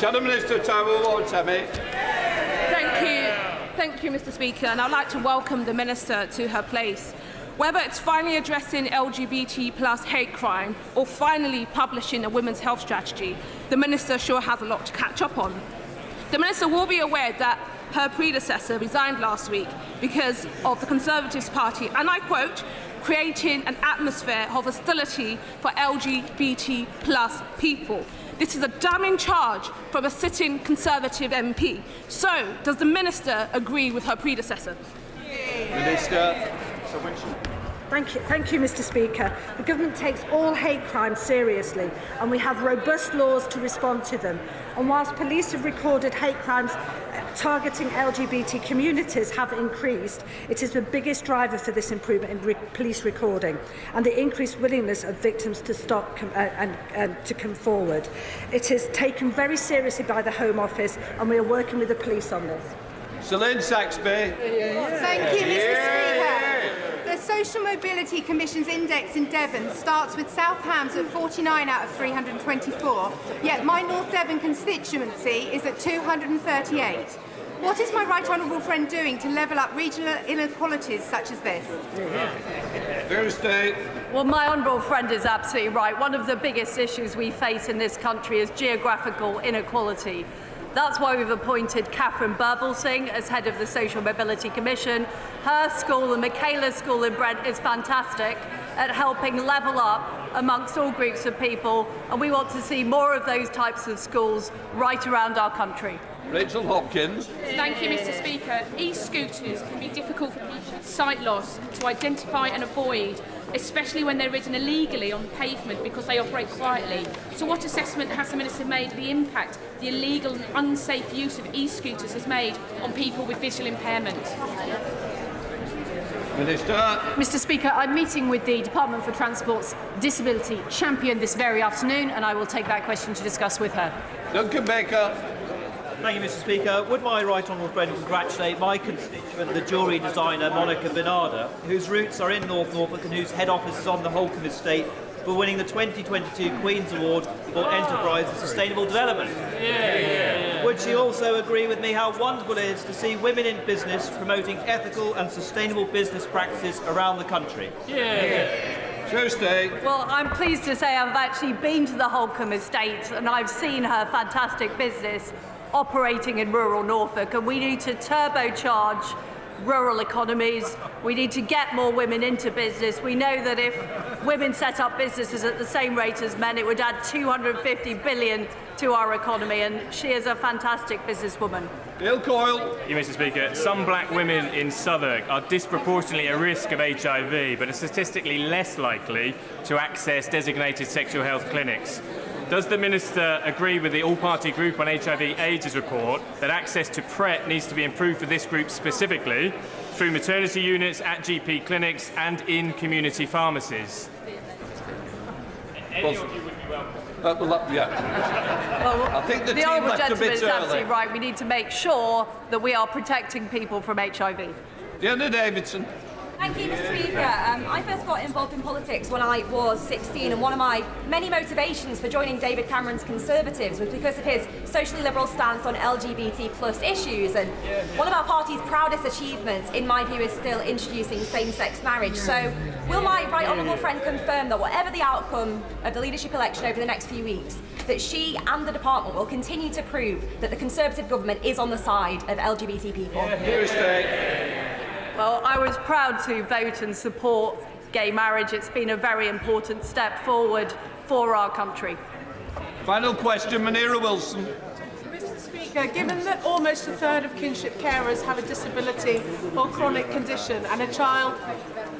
Shadow Minister Taiwo Watami. Thank you, Mr. Speaker, and I'd like to welcome the Minister to her place. Whether it's finally addressing LGBT plus hate crime or finally publishing a women's health strategy, the Minister sure has a lot to catch up on. The Minister will be aware that her predecessor resigned last week because of the Conservative Party, and I quote, creating an atmosphere of hostility for LGBT plus people. This is a damning charge from a sitting Conservative MP. So, does the Minister agree with her predecessor? Minister. Thank you, Mr. Speaker. The government takes all hate crimes seriously, and we have robust laws to respond to them. And whilst police have recorded hate crimes targeting LGBT communities have increased, it is the biggest driver for this improvement in police recording and the increased willingness of victims to stop and to come forward. It is taken very seriously by the Home Office, and we are working with the police on this. Celine Saxby. Thank you, Mr. Speaker. The Social Mobility Commission's index in Devon starts with South Hams at 49 out of 324, yet my North Devon constituency is at 238. What is my right honourable friend doing to level up regional inequalities such as this? Thursday. Well, my honourable friend is absolutely right. One of the biggest issues we face in this country is geographical inequality. That's why we've appointed Catherine Burblesing as head of the Social Mobility Commission. Her school, the Michaela School in Brent, is fantastic at helping level up amongst all groups of people, and we want to see more of those types of schools right around our country. Rachel Hopkins. Thank you, Mr. Speaker. E-scooters can be difficult for people with sight loss to identify and avoid, especially when they're ridden illegally on pavement because they operate quietly. So what assessment has the Minister made of the impact the illegal and unsafe use of e-scooters has made on people with visual impairment? Minister. Mr. Speaker, I'm meeting with the Department for Transport's Disability Champion this very afternoon, and I will take that question to discuss with her. Duncan Baker. Thank you, Mr. Speaker. Would my right honourable friend congratulate my constituent, the jewellery designer Monica Bernarda, whose roots are in North Norfolk and whose head office is on the Holcombe estate, for winning the 2022 Queen's Award for Enterprise and Sustainable Development? Would she also agree with me how wonderful it is to see women in business promoting ethical and sustainable business practices around the country? Tuesday. Well, I'm pleased to say I've actually been to the Holcombe estate and I've seen her fantastic business operating in rural Norfolk, and we need to turbocharge rural economies. We need to get more women into business. We know that if women set up businesses at the same rate as men, it would add 250 billion to our economy, and she is a fantastic businesswoman. Bill Coyle. Thank you, Mr. Speaker. Some black women in Southwark are disproportionately at risk of HIV, but are statistically less likely to access designated sexual health clinics. Does the Minister agree with the All-Party Group on HIV/AIDS report that access to PrEP needs to be improved for this group specifically through maternity units, at GP clinics and in community pharmacies? Well, I think the team honourable left a gentleman bit is early. absolutely right. We need to make sure that we are protecting people from HIV. Diana Davidson. Thank you, Mr. Speaker. I first got involved in politics when I was 16, and one of my many motivations for joining David Cameron's Conservatives was because of his socially liberal stance on LGBT plus issues. And one of our party's proudest achievements, in my view, is still introducing same-sex marriage. So will my right honourable friend confirm that whatever the outcome of the leadership election over the next few weeks, that she and the department will continue to prove that the Conservative government is on the side of LGBT people? Well, I was proud to vote and support gay marriage. It's been a very important step forward for our country. Final question, Munira Wilson. Mr. Speaker, given that almost a third of kinship carers have a disability or chronic condition, and a child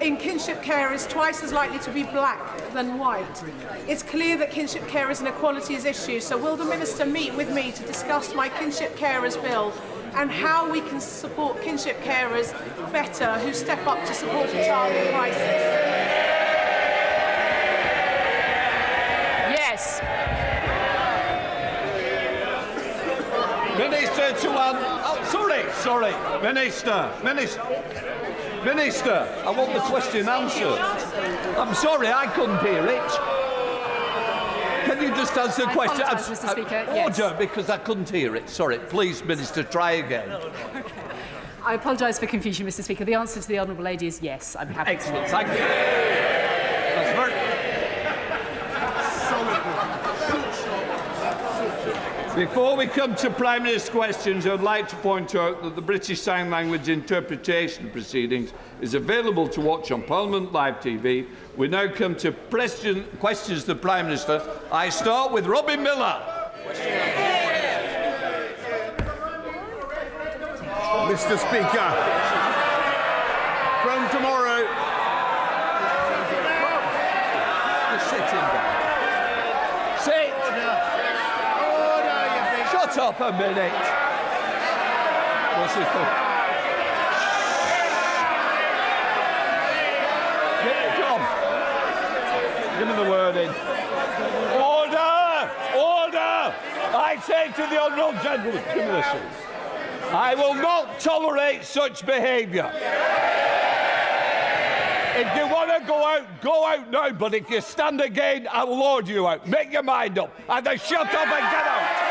in kinship care is twice as likely to be black than white, it's clear that kinship carers and equality is issues. So will the Minister meet with me to discuss my kinship carers bill and how we can support kinship carers better who step up to support a child in crisis? Yes. Minister to sorry. Minister, I want the question answered. I'm sorry, I couldn't hear it. Can Can you just answer the question? Apologise, Mr. Speaker. Yes. Order, because I couldn't hear it. Sorry. Please, Minister, try again. Okay. I apologise for confusion, Mr. Speaker. The answer to the honourable lady is yes. I'm happy. Excellent. Thank you. That's very... Before we come to Prime Minister's questions, I would like to point out that the British Sign Language interpretation proceedings is available to watch on Parliament Live TV. We now come to questions to the Prime Minister. I start with Robin Miller. Mr. Speaker, from tomorrow... Just sit down. Sit. Shut up a minute. What's this for? Come. Give me the word in. Order! Order! I say to the honourable gentleman, give me this. I will not tolerate such behaviour. If you want to go out now, but if you stand again, I will order you out. Make your mind up. Either shut up and get out.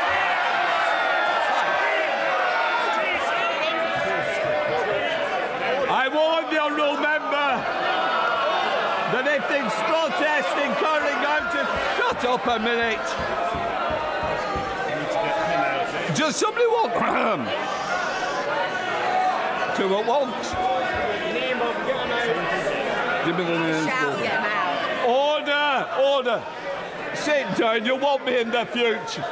I warn the honourable member that if there's protesting carrying out to... Shut up a minute. Does somebody want... Two at once. Give me the names. Shout, get him out. Order! Order! Sit down, you want me in the future.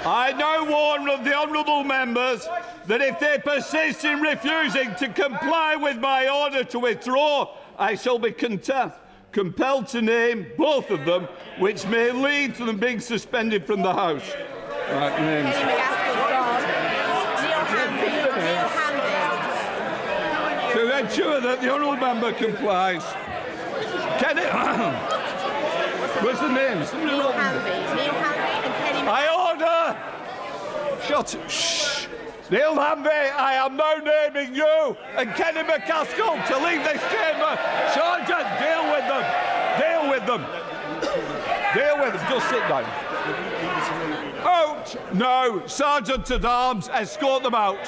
I now warn the honourable members that if they persist in refusing to comply with my order to withdraw, I shall be compelled to name both of them, which may lead to them being suspended from the House. Right, names. To ensure that the honourable member complies. Kenny... What's the names? Neil Hanvey and Kenny I order! Shut up. Shh. Neil Hanvey, I am now naming you and Kenny McCaskill to leave this chamber. Sergeant, deal with them. Deal with them. Deal with them. Just sit down. Out! No. Sergeant at Arms, escort them out.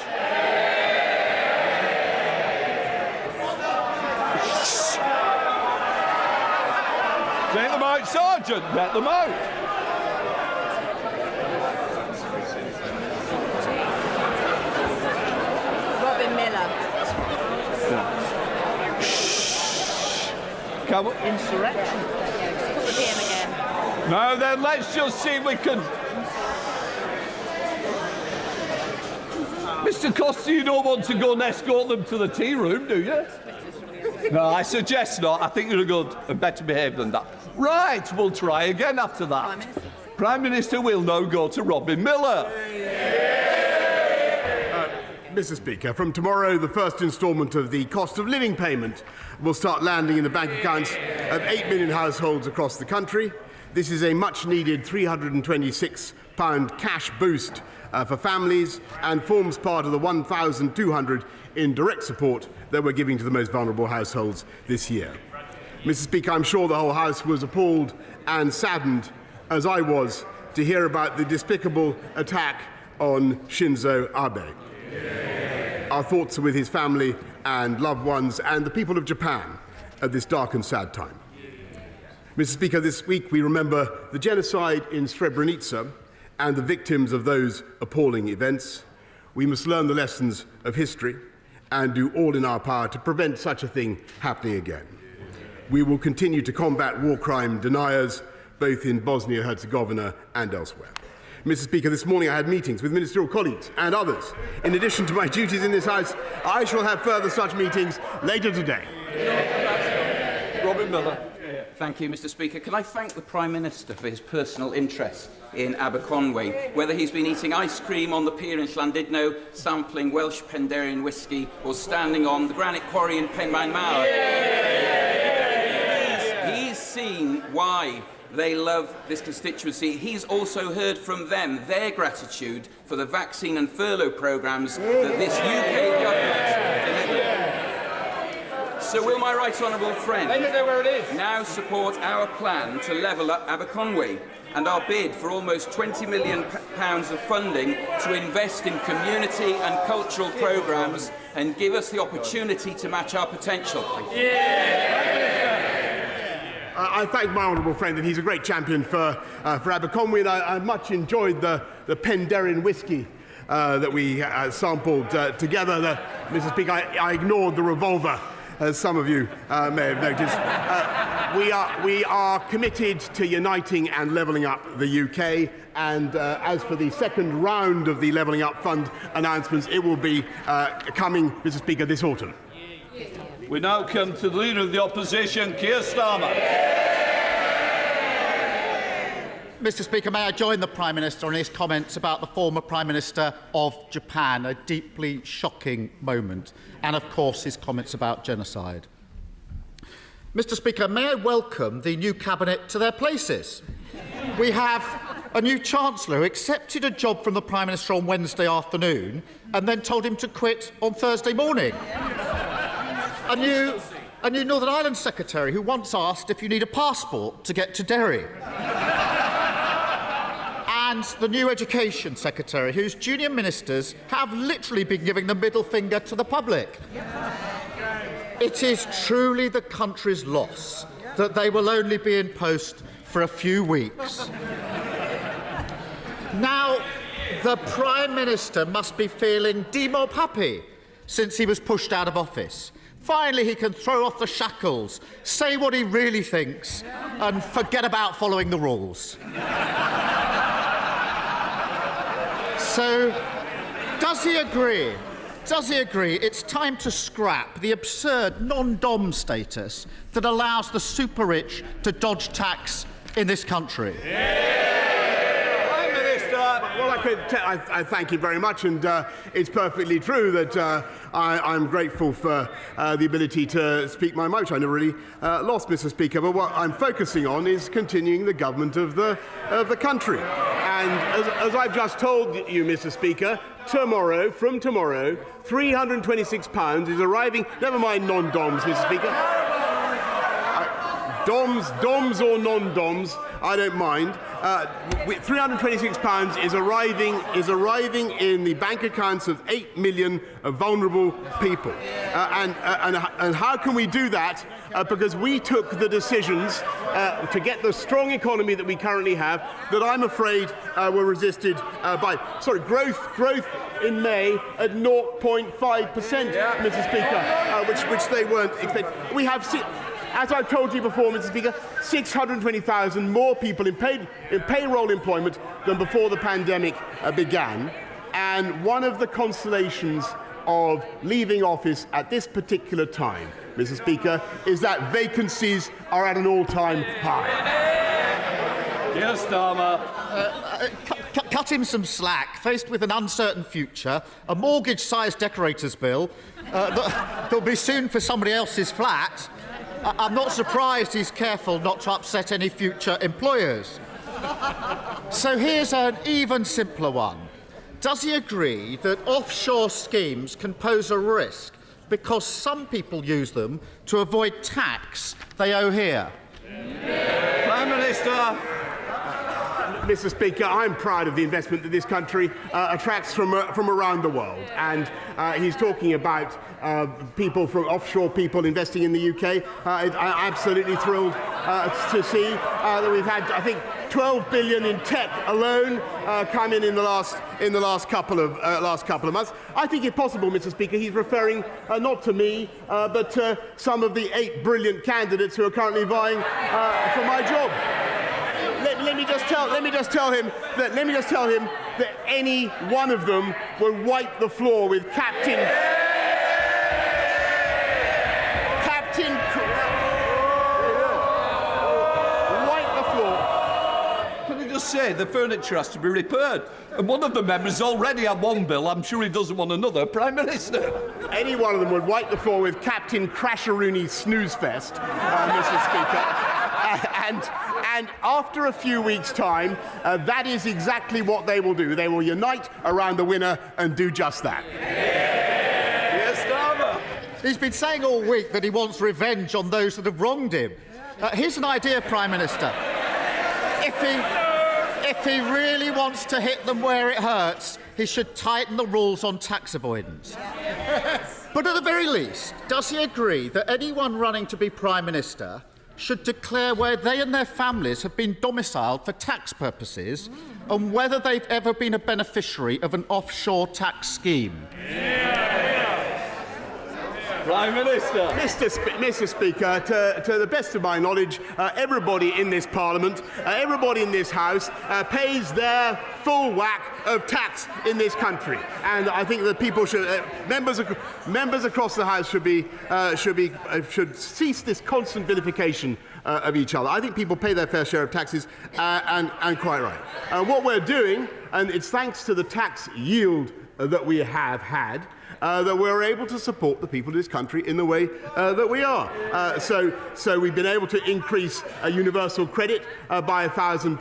Take them out, Sergeant. Let them out. Robin Miller. Shh. Come on. Insurrection. Just put the PM again. No, then let's just see if we can... Mr. Costa, you don't want to go and escort them to the tea room, do you? No, I suggest not. I think you're good and better behaved than that. Right, we'll try again after that. Prime Minister will now go to Robin Miller. Mr. Speaker, from tomorrow, the first instalment of the cost of living payment will start landing in the bank accounts of 8 million households across the country. This is a much-needed £326 cash boost for families and forms part of the £1,200 in direct support that we're giving to the most vulnerable households this year. Mr. Speaker, I'm sure the whole House was appalled and saddened, as I was, to hear about the despicable attack on Shinzo Abe. Our thoughts are with his family and loved ones and the people of Japan at this dark and sad time. Mr. Speaker, this week we remember the genocide in Srebrenica and the victims of those appalling events. We must learn the lessons of history and do all in our power to prevent such a thing happening again. We will continue to combat war crime deniers, both in Bosnia-Herzegovina and elsewhere. Mr. Speaker, this morning I had meetings with ministerial colleagues and others. In addition to my duties in this House, I shall have further such meetings later today. Robin Miller. Thank you, Mr. Speaker. Can I thank the Prime Minister for his personal interest in Aberconwy, whether he's been eating ice cream on the pier in Llandudno, sampling Welsh Penderian whisky, or standing on the granite quarry in Penmaen Mawr. He's seen why they love this constituency. He's also heard from them their gratitude for the vaccine and furlough programmes that this UK government delivered. So will my right honourable friend now support our plan to level up Aberconwy and our bid for almost £20 million of funding to invest in community and cultural programmes and give us the opportunity to match our potential? I thank my honourable friend, and he's a great champion for Aberconwy, and I much enjoyed the Penderyn whisky that we sampled together. Mr. Speaker, I ignored the revolver, as some of you may have noticed. We are committed to uniting and levelling up the UK, and as for the second round of the Levelling Up Fund announcements, it will be coming, Mr. Speaker, this autumn. We now come to the Leader of the Opposition, Keir Starmer. Mr. Speaker, may I join the Prime Minister on his comments about the former Prime Minister of Japan, a deeply shocking moment, and of course his comments about genocide. Mr. Speaker, may I welcome the new Cabinet to their places. We have a new Chancellor who accepted a job from the Prime Minister on Wednesday afternoon and then told him to quit on Thursday morning. A new Northern Ireland Secretary who once asked if you need a passport to get to Derry. And the new Education Secretary, whose junior ministers have literally been giving the middle finger to the public. It is truly the country's loss that they will only be in post for a few weeks. Now, the Prime Minister must be feeling demop happy since he was pushed out of office. Finally, he can throw off the shackles, say what he really thinks, and forget about following the rules. So, does he agree? Does he agree it's time to scrap the absurd non-dom status that allows the super-rich to dodge tax in this country? Prime Minister, well, I thank you very much, and it's perfectly true that I'm grateful for the ability to speak my mind, which I never really lost, Mr. Speaker. But what I'm focusing on is continuing the government of the country. And as I've just told you, Mr. Speaker, from tomorrow, £326 is arriving. Never mind non-doms, Mr. Speaker. Doms or non-doms, I don't mind. £326 is arriving in the bank accounts of 8 million vulnerable people. And how can we do that? Because we took the decisions to get the strong economy that we currently have, that I'm afraid were resisted by growth in May at 0.5%, Mr. Speaker, which they weren't expecting. We have. As I've told you before, Mr. Speaker, 620,000 more people in payroll employment than before the pandemic began. And one of the consolations of leaving office at this particular time, Mr. Speaker, is that vacancies are at an all-time high. Yes, Starmer. Cut him some slack. Faced with an uncertain future, a mortgage-sized decorator's bill that'll be soon for somebody else's flat, I'm not surprised he's careful not to upset any future employers. So here's an even simpler one. Does he agree that offshore schemes can pose a risk because some people use them to avoid tax they owe here? Prime Minister. Mr. Speaker, I'm proud of the investment that this country attracts from around the world. And he's talking about offshore people investing in the UK. I'm absolutely thrilled to see that we've had, I think, 12 billion in tech alone come in the last couple of months. I think it's possible, Mr. Speaker, he's referring not to me, but to some of the 8 brilliant candidates who are currently vying for my job. Let me just tell him that any one of them will wipe the floor with Captain wipe the floor. Can I just say the furniture has to be repaired, and one of the members already had one bill. I'm sure he doesn't want another. Prime Minister. Any one of them would wipe the floor with Captain Crasheroony Snoozefest, Mr. Speaker. And after a few weeks' time, that is exactly what they will do. They will unite around the winner and do just that. Yes, Starmer. He's been saying all week that he wants revenge on those that have wronged him. Here's an idea, Prime Minister. If he really wants to hit them where it hurts, he should tighten the rules on tax avoidance. But at the very least, does he agree that anyone running to be Prime Minister should declare where they and their families have been domiciled for tax purposes and whether they've ever been a beneficiary of an offshore tax scheme? Prime Minister. Mr. Speaker, to the best of my knowledge, everybody in this Parliament, everybody in this House pays their full whack of tax in this country, and I think that people should, members across the House should cease this constant vilification of each other. I think people pay their fair share of taxes, and quite right. What we're doing, and it's thanks to the tax yield that we have had, that we're able to support the people of this country in the way that we are. So we've been able to increase universal credit by £1,000,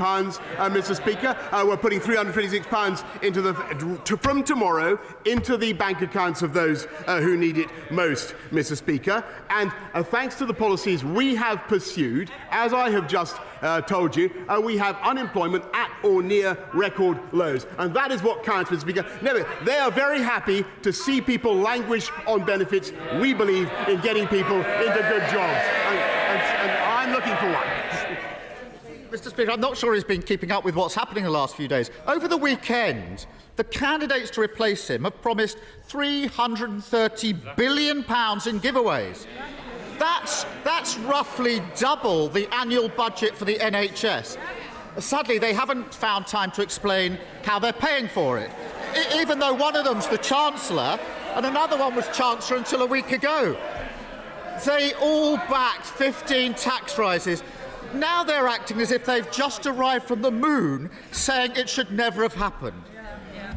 Mr. Speaker. We're putting £326 into from tomorrow into the bank accounts of those who need it most, Mr. Speaker. And thanks to the policies we have pursued, as I have just told you, we have unemployment at or near record lows. And that is what counts, Mr. Speaker. No, they are very happy to see people languish on benefits. We believe in getting people into good jobs. And I'm looking for one. Mr. Speaker, I'm not sure he's been keeping up with what's happening in the last few days. Over the weekend, the candidates to replace him have promised £330 billion in giveaways. That's roughly double the annual budget for the NHS. Sadly, they haven't found time to explain how they're paying for it, even though one of them's the Chancellor and another one was Chancellor until a week ago. They all backed 15 tax rises. Now they're acting as if they've just arrived from the moon, saying it should never have happened.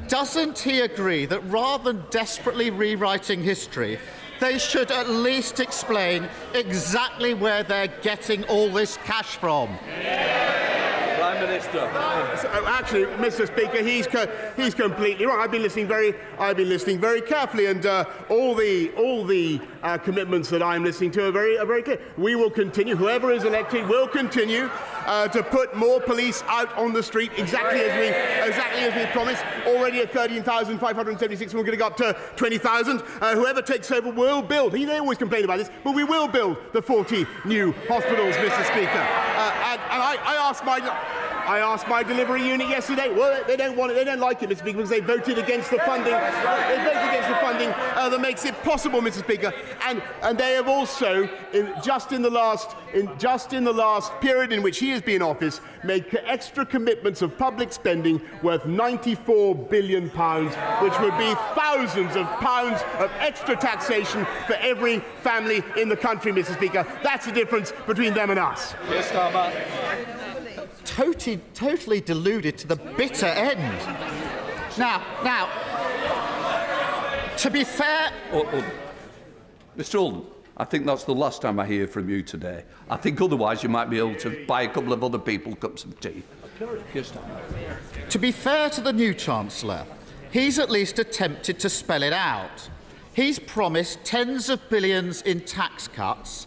Doesn't he agree that rather than desperately rewriting history, they should at least explain exactly where they're getting all this cash from? Prime Minister. Actually, Mr. Speaker, he's completely wrong. I've been listening very carefully, and all the commitments that I'm listening to are very clear. We will continue. Whoever is elected will continue to put more police out on the street, exactly as we promised. Already at 13,576, we're going to go up to 20,000. Whoever takes over will build. They always complain about this, but we will build the 40 new hospitals, Mr. Speaker. And I asked my delivery unit yesterday. Well, they don't want it. They don't like it, Mr. Speaker, because they voted against the funding. They voted against the funding that makes it possible, Mr. Speaker. And they have also, just in the last period in which he has been in office, made extra commitments of public spending worth £94 billion, which would be thousands of pounds of extra taxation for every family in the country, Mr. Speaker. That's the difference between them and us. Yes, Starmer. Totally deluded to the bitter end. Now, to be fair... Mr. Oldham, I think that's the last time I hear from you today. I think otherwise you might be able to buy a couple of other people cups of tea. Yes, to be fair to the new Chancellor, he's at least attempted to spell it out. He's promised tens of billions in tax cuts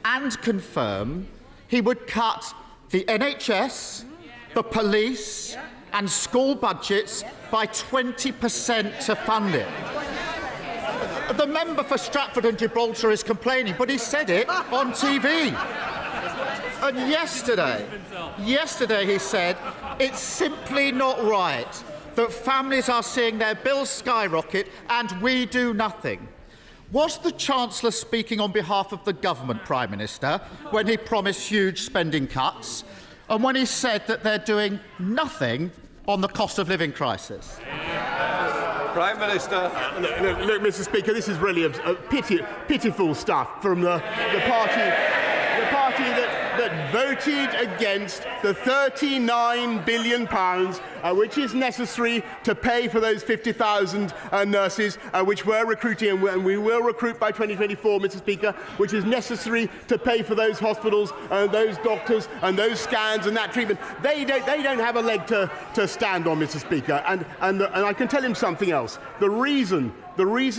and confirmed he would cut the NHS, the police and school budgets by 20% to fund it. The member for Stratford and Gibraltar is complaining, but he said it on TV. And yesterday he said it's simply not right that families are seeing their bills skyrocket and we do nothing. Was the Chancellor speaking on behalf of the government, Prime Minister, when he promised huge spending cuts and when he said that they're doing nothing on the cost of living crisis? Prime Minister. Look, Mr. Speaker, this is really pitiful stuff from the party that voted against the £39 billion which is necessary to pay for those 50,000 nurses which we're recruiting, and we will recruit by 2024, Mr. Speaker, which is necessary to pay for those hospitals and those doctors and those scans and that treatment. They don't have a leg to stand on, Mr. Speaker. And I can tell him something else. The reason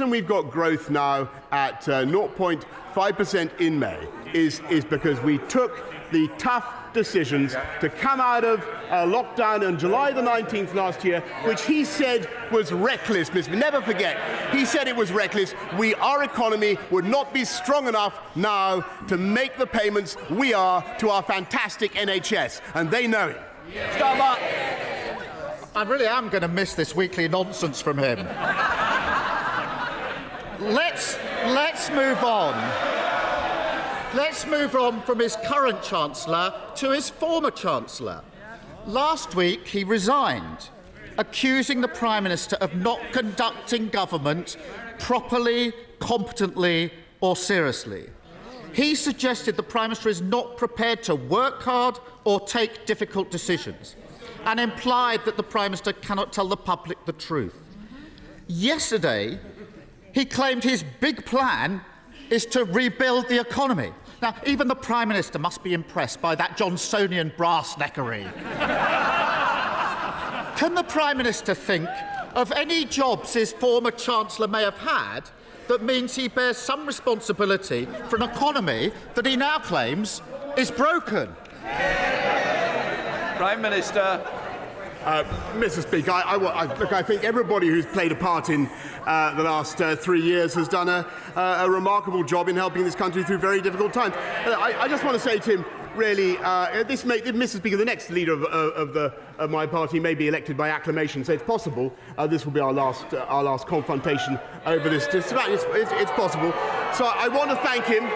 we've got growth now at 0.5% in May is because we took the tough decisions to come out of lockdown on July the 19th last year, which he said was reckless. Never forget, he said it was reckless. Our economy would not be strong enough now to make the payments we are to our fantastic NHS, and they know it. Stop up. I really am going to miss this weekly nonsense from him. Let's move on. Let's move on from his current Chancellor to his former Chancellor. Last week, he resigned, accusing the Prime Minister of not conducting government properly, competently or seriously. He suggested the Prime Minister is not prepared to work hard or take difficult decisions, and implied that the Prime Minister cannot tell the public the truth. Yesterday, he claimed his big plan is to rebuild the economy. Now, even the Prime Minister must be impressed by that Johnsonian brass-neckery. Can the Prime Minister think of any jobs his former Chancellor may have had that means he bears some responsibility for an economy that he now claims is broken? Prime Minister. Mr. Speaker, I think everybody who's played a part in the last 3 years has done a remarkable job in helping this country through very difficult times. I just want to say to him, really, Mr. Speaker, the next leader of my party may be elected by acclamation, so it's possible this will be our last confrontation over this. It's possible. So I want to thank him.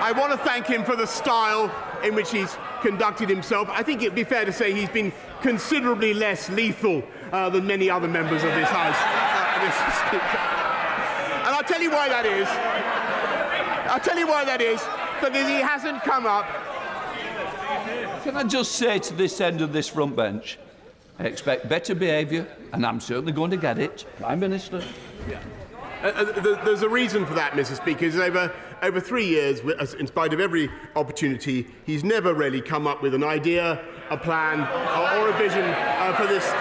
I want to thank him for the style in which he's conducted himself. I think it'd be fair to say he's been considerably less lethal than many other members of this House, Mr. Speaker. And I'll tell you why that is. Because he hasn't come up. Can I just say to this end of this front bench, I expect better behaviour, and I'm certainly going to get it, Prime Minister. Yeah. There's a reason for that, Mr. Speaker. Is over 3 years, in spite of every opportunity, he's never really come up with an idea, a plan, or a vision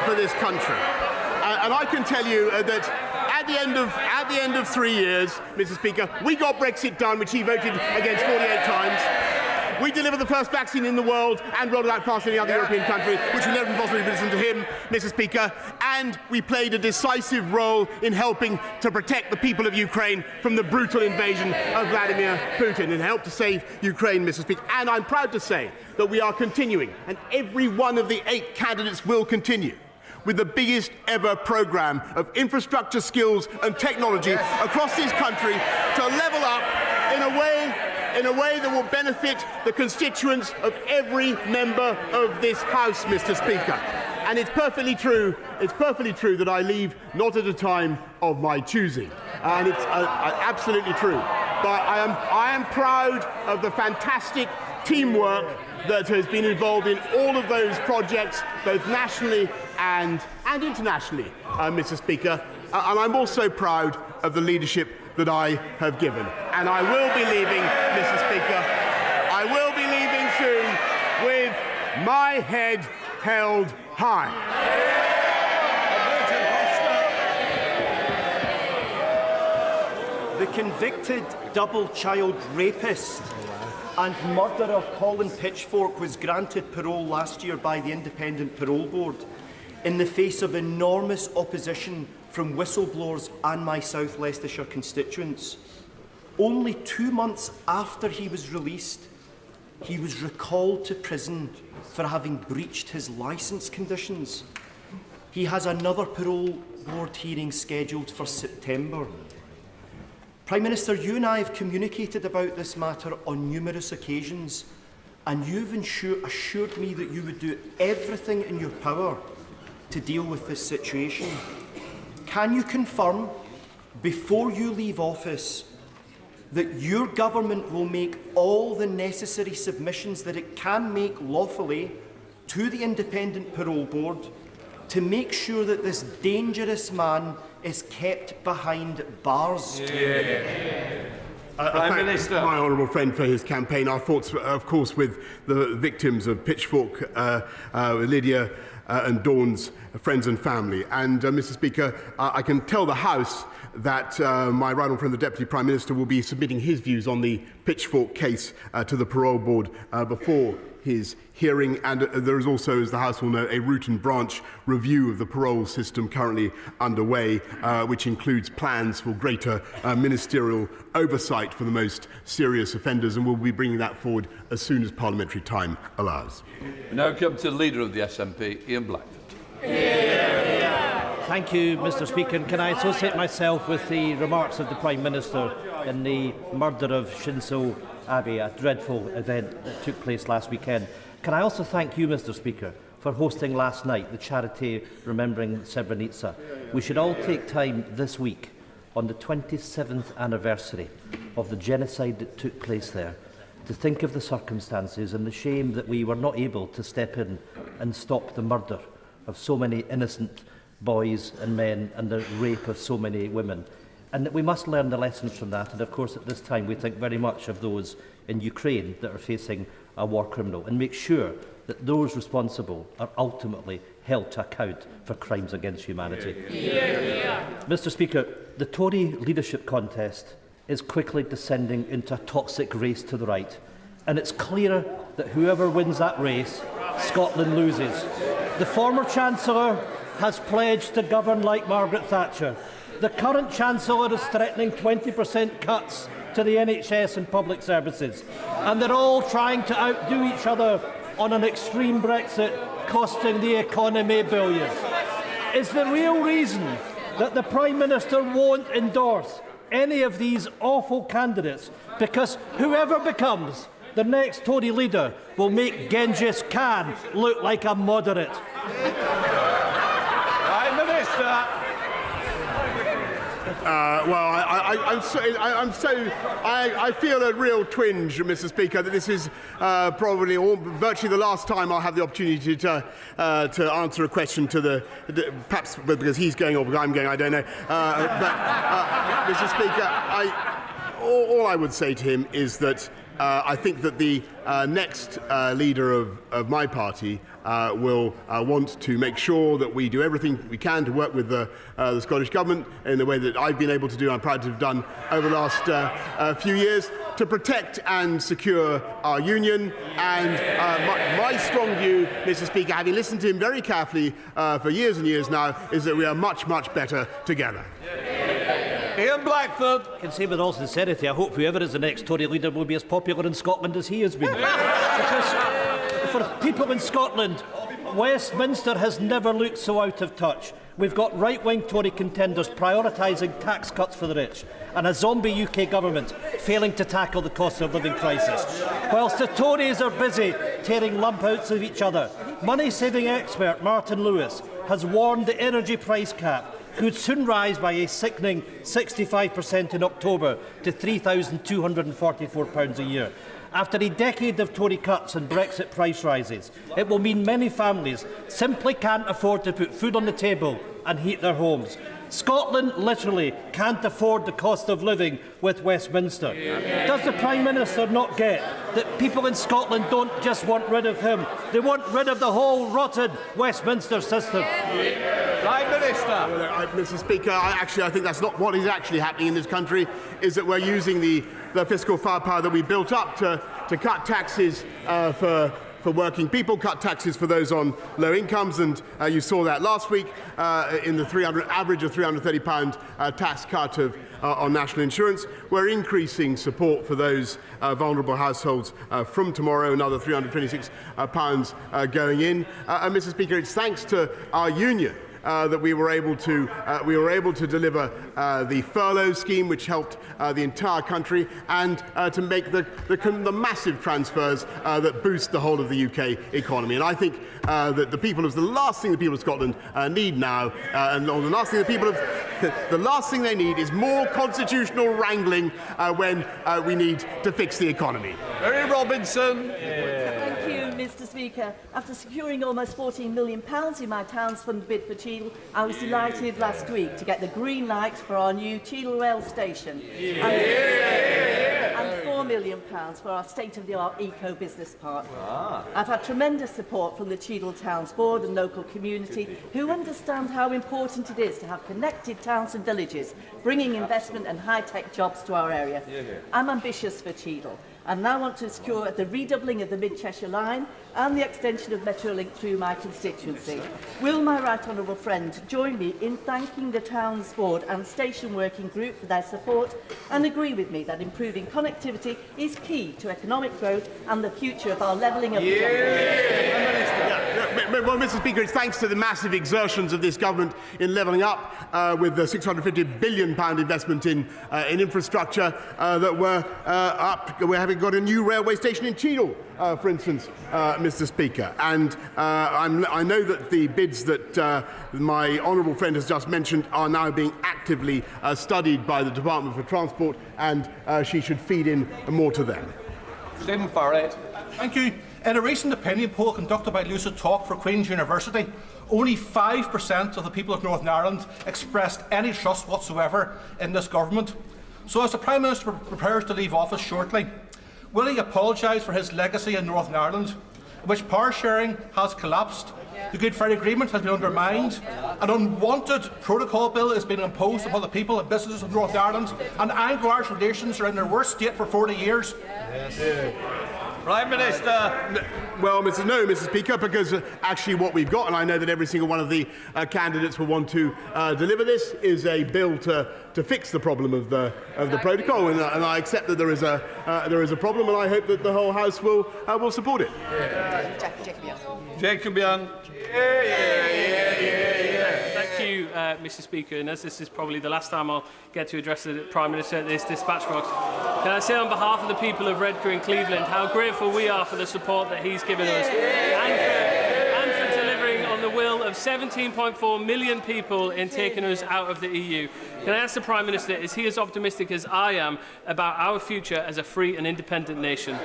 for this country. And I can tell you that at the end of 3 years, Mr. Speaker, we got Brexit done, which he voted against 48 times. We delivered the first vaccine in the world and rolled it out faster than any other European country, which would never possibly listen to him, Mr. Speaker. And we played a decisive role in helping to protect the people of Ukraine from the brutal invasion of Vladimir Putin and helped to save Ukraine, Mr. Speaker. And I'm proud to say that we are continuing, and every one of the 8 candidates will continue, with the biggest ever programme of infrastructure, skills and technology across this country to level up in a way that will benefit the constituents of every member of this House, Mr. Speaker. And it's perfectly true that I leave not at a time of my choosing. And it's absolutely true. But I am proud of the fantastic teamwork that has been involved in all of those projects, both nationally and internationally, Mr. Speaker. And I'm also proud of the leadership that I have given. And I will be leaving, Mr. Speaker. I will be leaving soon with my head held high. The convicted double-child rapist and murderer Colin Pitchfork was granted parole last year by the Independent Parole Board in the face of enormous opposition from whistleblowers and my South Leicestershire constituents. Only 2 months after he was released, he was recalled to prison for having breached his licence conditions. He has another parole board hearing scheduled for September. Prime Minister, you and I have communicated about this matter on numerous occasions, and you've assured me that you would do everything in your power to deal with this situation. Can you confirm, before you leave office, that your government will make all the necessary submissions that it can make lawfully to the Independent Parole Board to make sure that this dangerous man is kept behind bars? Prime Minister. My honourable friend for his campaign. Our thoughts, of course, with the victims of Pitchfork, Lydia and Dawn's friends and family. And, Mr. Speaker, I can tell the House that my right honourable friend, the Deputy Prime Minister, will be submitting his views on the Pitchfork case to the Parole Board before his hearing, and there is also, as the House will know, a root and branch review of the parole system currently underway, which includes plans for greater ministerial oversight for the most serious offenders, and we'll be bringing that forward as soon as parliamentary time allows. We now come to the Leader of the SNP, Ian Blackford. Thank you, Mr. Speaker. And can I associate myself with the remarks of the Prime Minister in the murder of Shinzo Abe, a dreadful event that took place last weekend? Can I also thank you, Mr. Speaker, for hosting last night the charity remembering Srebrenica? We should all take time this week, on the 27th anniversary of the genocide that took place there, to think of the circumstances and the shame that we were not able to step in and stop the murder of so many innocent boys and men and the rape of so many women. And that we must learn the lessons from that. And of course, at this time, we think very much of those in Ukraine that are facing a war criminal, and make sure that those responsible are ultimately held to account for crimes against humanity. Mr. Speaker, the Tory leadership contest is quickly descending into a toxic race to the right, and it's clear that whoever wins that race, Scotland loses. The former Chancellor has pledged to govern like Margaret Thatcher. The current Chancellor is threatening 20% cuts to the NHS and public services. And they're all trying to outdo each other on an extreme Brexit, costing the economy billions. Is the real reason that the Prime Minister won't endorse any of these awful candidates because whoever becomes the next Tory leader will make Genghis Khan look like a moderate? Prime Minister. I feel a real twinge, Mr. Speaker, that this is probably virtually the last time I'll have the opportunity to answer a question to perhaps because he's going or because I'm going, I don't know. Mr. Speaker, all I would say to him is that I think that the next leader of my party will want to make sure that we do everything we can to work with the Scottish Government in the way that I've been able to do and I'm proud to have done over the last few years to protect and secure our union. And my strong view, Mr. Speaker, having listened to him very carefully for years and years now, is that we are much, much better together. Ian Blackford. I can say with all sincerity, I hope whoever is the next Tory leader will be as popular in Scotland as he has been. Because for people in Scotland, Westminster has never looked so out of touch. We've got right-wing Tory contenders prioritising tax cuts for the rich and a zombie UK government failing to tackle the cost of living crisis. Whilst the Tories are busy tearing lumpouts of each other, money-saving expert Martin Lewis has warned the energy price cap could soon rise by a sickening 65% in October to £3,244 a year. After a decade of Tory cuts and Brexit price rises, it will mean many families simply can't afford to put food on the table and heat their homes. Scotland literally can't afford the cost of living with Westminster. Does the Prime Minister not get that people in Scotland don't just want rid of him, they want rid of the whole rotten Westminster system? Prime Minister. Mr. Speaker, I think that's not what is actually happening in this country, is that we're using the fiscal firepower that we built up to cut taxes for working people, cut taxes for those on low incomes, and you saw that last week in the average of £330 tax cut on national insurance. We're increasing support for those vulnerable households from tomorrow, another £326 going in. And Mr. Speaker, it's thanks to our union that we were able to deliver the furlough scheme, which helped the entire country, and to make the massive transfers that boost the whole of the UK economy. And I think that the last thing the people of Scotland need now, the last thing they need is more constitutional wrangling when we need to fix the economy. Mary Robinson. Thank you, Mr. Speaker. After securing almost £14 million in my town's fund bid for Cheadle, I was delighted last week to get the green light for our new Cheadle rail station. And £4 million for our state-of-the-art eco-business park. I've had tremendous support from the Cheadle Towns Board and local community, who understand how important it is to have connected towns and villages, bringing investment and high-tech jobs to our area. I'm ambitious for Cheadle, and now want to secure the redoubling of the Mid-Cheshire Line and the extension of Metrolink through my constituency. Will my right honourable friend join me in thanking the Towns Board and Station Working Group for their support, and agree with me that improving connectivity is key to economic growth and the future of our levelling up? Well, Mr. Speaker, it's thanks to the massive exertions of this government in levelling up with the £650 billion investment in infrastructure that we're having got a new railway station in Cheadle, for instance, Mr. Speaker. And I know that the bids that my honourable friend has just mentioned are now being actively studied by the Department for Transport, and she should feed in more to them. Stephen Farrett. Thank you. In a recent opinion poll conducted by Lucid Talk for Queen's University, only 5% of the people of Northern Ireland expressed any trust whatsoever in this government. So as the Prime Minister prepares to leave office shortly, will he apologise for his legacy in Northern Ireland, in which power sharing has collapsed, the Good Friday Agreement has been undermined, an unwanted protocol bill is being imposed upon the people and businesses of Northern Ireland, and Anglo-Irish relations are in their worst state for 40 years? Prime Minister. Well, Mr. Speaker, because actually what we've got, and I know that every single one of the candidates will want to deliver this, is a bill to fix the problem of the protocol, and I accept that there is a problem, and I hope that the whole House will support it. Jacobian. Thank you, Mr. Speaker. And as this is probably the last time I'll get to address the Prime Minister at this dispatch box, can I say on behalf of the people of Redcar and Cleveland how grateful we are for the support that he's given us and for delivering on the will of 17.4 million people in taking us out of the EU. Can I ask the Prime Minister, is he as optimistic as I am about our future as a free and independent nation?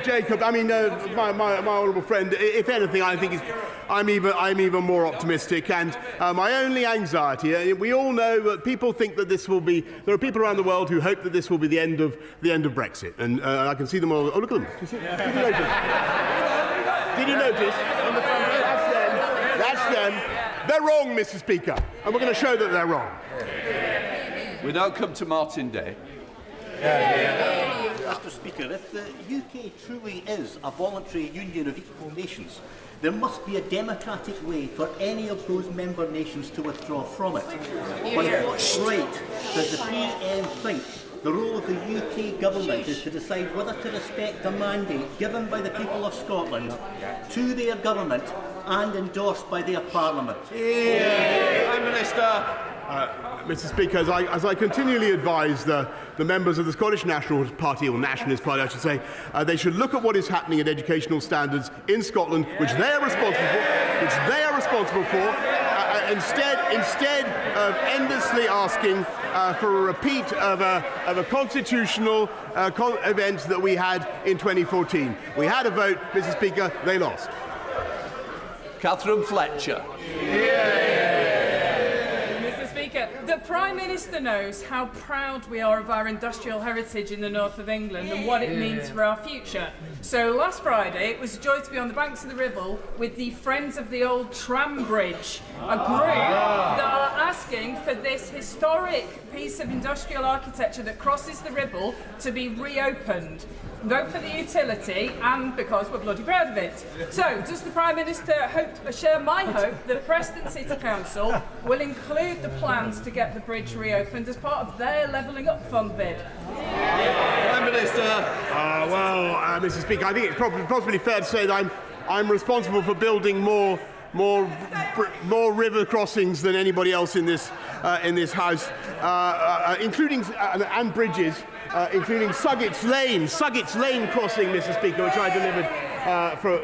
Jacob, I mean, my honourable friend, if anything, I think I'm even more optimistic. And my only anxiety, we all know that people think that this will be. There are people around the world who hope that this will be the end of Brexit, and I can see them all. Oh, look at them! Did you notice? That's them. They're wrong, Mr. Speaker, and we're going to show that they're wrong. We now come to Martin Day. Mr. Speaker, if the UK truly is a voluntary union of equal nations, there must be a democratic way for any of those member nations to withdraw from it. By what right does the PM think the role of the UK government is to decide whether to respect the mandate given by the people of Scotland to their government and endorsed by their Parliament? Prime Minister. Mr. Speaker, as I continually advise the members of the Scottish National Party, or Nationalist Party I should say, they should look at what is happening in educational standards in Scotland, which they are responsible for, instead of endlessly asking for a repeat of a constitutional event that we had in 2014. We had a vote, Mr. Speaker, they lost. Catherine Fletcher. The Prime Minister knows how proud we are of our industrial heritage in the north of England and what it means for our future. So last Friday it was a joy to be on the banks of the Ribble with the Friends of the Old Tram Bridge, a group that are asking for this historic piece of industrial architecture that crosses the Ribble to be reopened. Vote for the utility, and because we're bloody proud of it. So, does the Prime Minister share my hope that Preston City Council will include the plans to get the bridge reopened as part of their Levelling Up Fund bid? Prime Minister. Mr. Speaker, I think it's possibly fair to say that I'm responsible for building more river crossings than anybody else in this House, including and bridges, including Suggett's Lane crossing, Mr. Speaker, which I delivered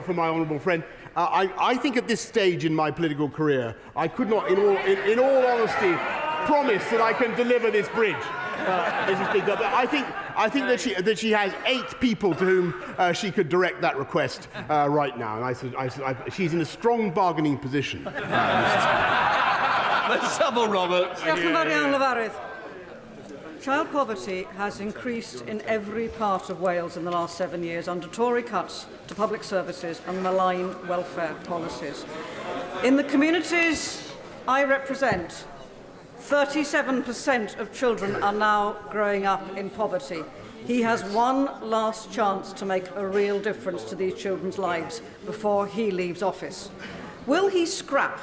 for my honourable friend. I think at this stage in my political career, I could not, in all honesty, promise that I can deliver this bridge, Mr. Speaker. But I think that she has 8 people to whom she could direct that request right now, and she's in a strong bargaining position. Let's have a Robert. Child poverty has increased in every part of Wales in the last 7 years under Tory cuts to public services and malign welfare policies. In the communities I represent, 37% of children are now growing up in poverty. He has one last chance to make a real difference to these children's lives before he leaves office. Will he scrap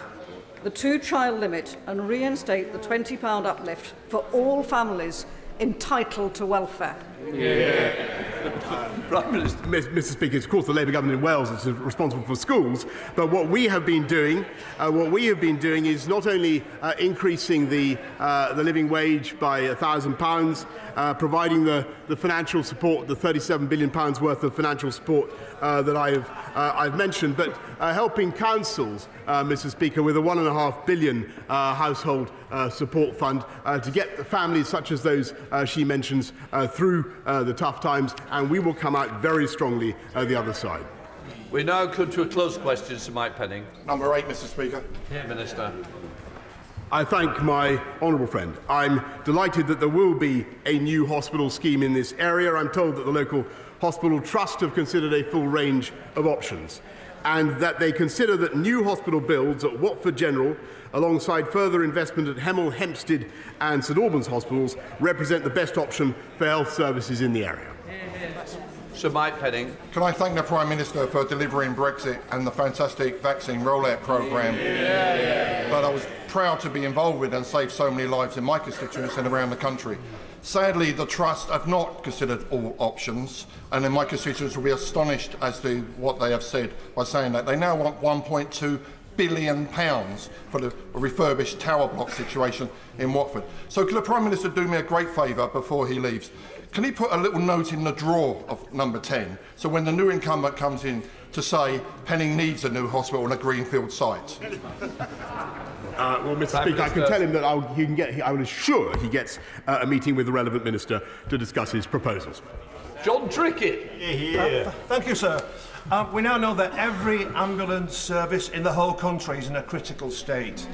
the 2-child limit and reinstate the £20 uplift for all families entitled to welfare? Mr. Speaker, it's of course the Labour government in Wales that's responsible for schools, but what we have been doing is not only increasing the living wage by £1,000, providing the financial support, the £37 billion worth of financial support that I've mentioned, but helping councils, Mr. Speaker, with a £1.5 billion household support fund to get the families such as those she mentions through the tough times, and we will come out very strongly the other side. We now come to a close question to Mike Penning. Number 8, Mr. Speaker. Minister. I thank my honourable friend. I'm delighted that there will be a new hospital scheme in this area. I'm told that the local hospital trust have considered a full range of options, and that they consider that new hospital builds at Watford General, alongside further investment at Hemel Hempstead and St Albans hospitals, represent the best option for health services in the area. Sir Mike Penning. Can I thank the Prime Minister for delivering Brexit and the fantastic vaccine rollout programme that I was proud to be involved with and saved so many lives in my constituency and around the country. Sadly, the Trust have not considered all options, and in my constituents will be astonished as to what they have said by saying that they now want £1.2 billion for the refurbished tower block situation in Watford. So could the Prime Minister do me a great favour before he leaves? Can he put a little note in the drawer of number 10, so when the new incumbent comes in to say Penning needs a new hospital on a greenfield site? Well, Mr. Speaker, I can tell him that I will assure he gets a meeting with the relevant minister to discuss his proposals. John Trickett. Thank you, sir. We now know that every ambulance service in the whole country is in a critical state.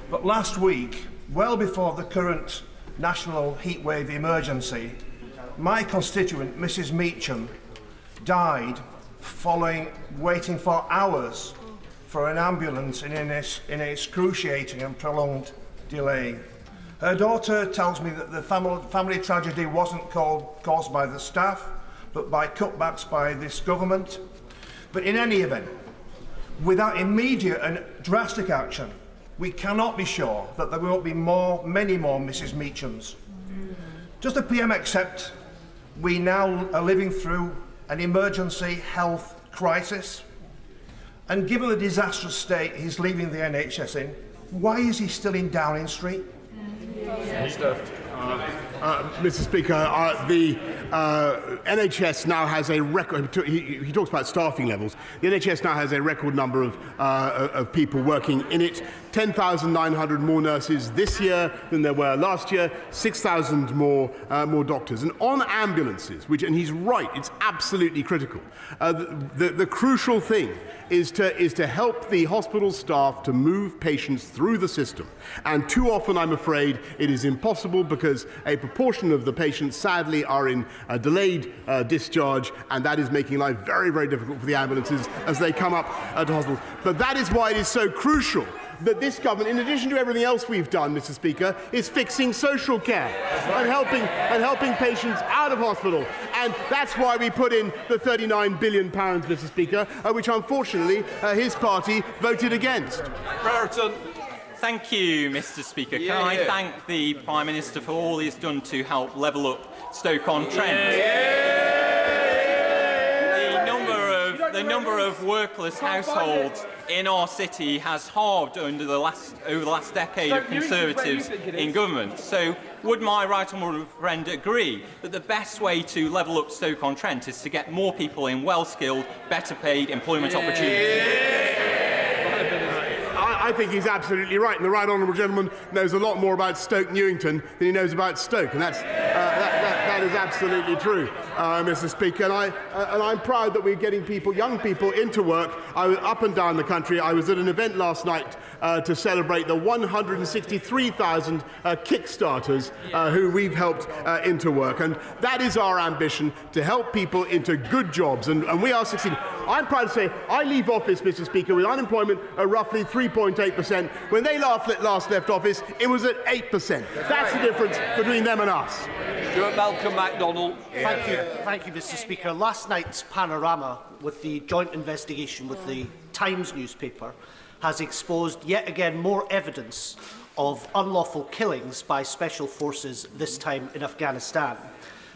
But last week, well before the current national heatwave emergency, my constituent, Mrs. Meacham, died following waiting for hours for an ambulance in an excruciating and prolonged delay. Her daughter tells me that the family tragedy wasn't caused by the staff, but by cutbacks by this government. But in any event, without immediate and drastic action, we cannot be sure that there won't be many more Mrs. Meachams. Does the PM accept we now are living through an emergency health crisis? And given the disastrous state he's leaving the NHS in, why is he still in Downing Street? Mr. Speaker, the NHS now has a record. He talks about staffing levels. The NHS now has a record number of people working in it. 10,900 more nurses this year than there were last year. 6,000 more doctors. And on ambulances, and he's right, it's absolutely critical. The crucial thing is to help the hospital staff to move patients through the system. And too often, I'm afraid, it is impossible because a proportion of the patients, sadly, are in delayed discharge, and that is making life very, very difficult for the ambulances as they come up to hospitals. But that is why it is so crucial that this government, in addition to everything else we've done, Mr. Speaker, is fixing social care and helping patients out of hospital. And that's why we put in the £39 billion, Mr. Speaker, which unfortunately his party voted against. Brereton. Thank you, Mr. Speaker. Can I thank the Prime Minister for all he's done to help level up Stoke-on-Trent? The number of workless households in our city has halved over the last decade of Conservatives in government. So would my right honourable friend agree that the best way to level up Stoke-on-Trent is to get more people in well-skilled, better-paid employment opportunities? I think he's absolutely right, and the right honourable gentleman knows a lot more about Stoke Newington than he knows about Stoke, and that is absolutely true, Mr. Speaker. And I'm proud that we're getting young people into work. I was up and down the country. I was at an event last night to celebrate the 163,000 Kickstarters who we've helped into work, and that is our ambition, to help people into good jobs, and we are succeeding. I'm proud to say I leave office, Mr. Speaker, with unemployment at roughly 3.8%. When they last left office, it was at 8%. That's the difference between them and us. Stuart Malcolm MacDonald. Thank you, Mr. Speaker. Last night's panorama with the joint investigation with the Times newspaper has exposed yet again more evidence of unlawful killings by special forces, this time in Afghanistan.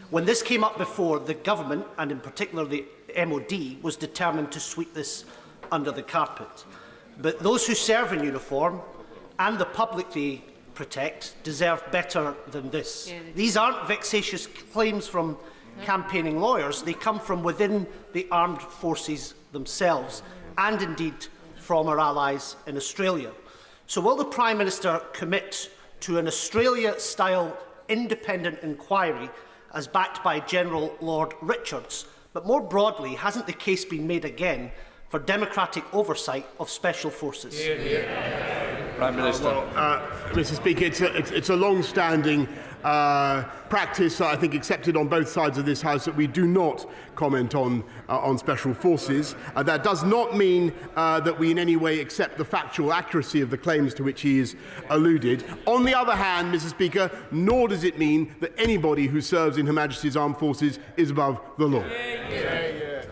When this came up before, the government, and in particular the MOD, was determined to sweep this under the carpet. But those who serve in uniform and the public they protect deserve better than this. These aren't vexatious claims from campaigning lawyers. They come from within the armed forces themselves, and indeed from our allies in Australia. So will the Prime Minister commit to an Australia-style independent inquiry as backed by General Lord Richards? But more broadly, hasn't the case been made again for democratic oversight of special forces? Prime Minister. Mr. Speaker, it's a long-standing practice, I think, accepted on both sides of this House, that we do not comment on special forces. That does not mean that we in any way accept the factual accuracy of the claims to which he is alluded. On the other hand, Mr. Speaker, nor does it mean that anybody who serves in Her Majesty's Armed Forces is above the law.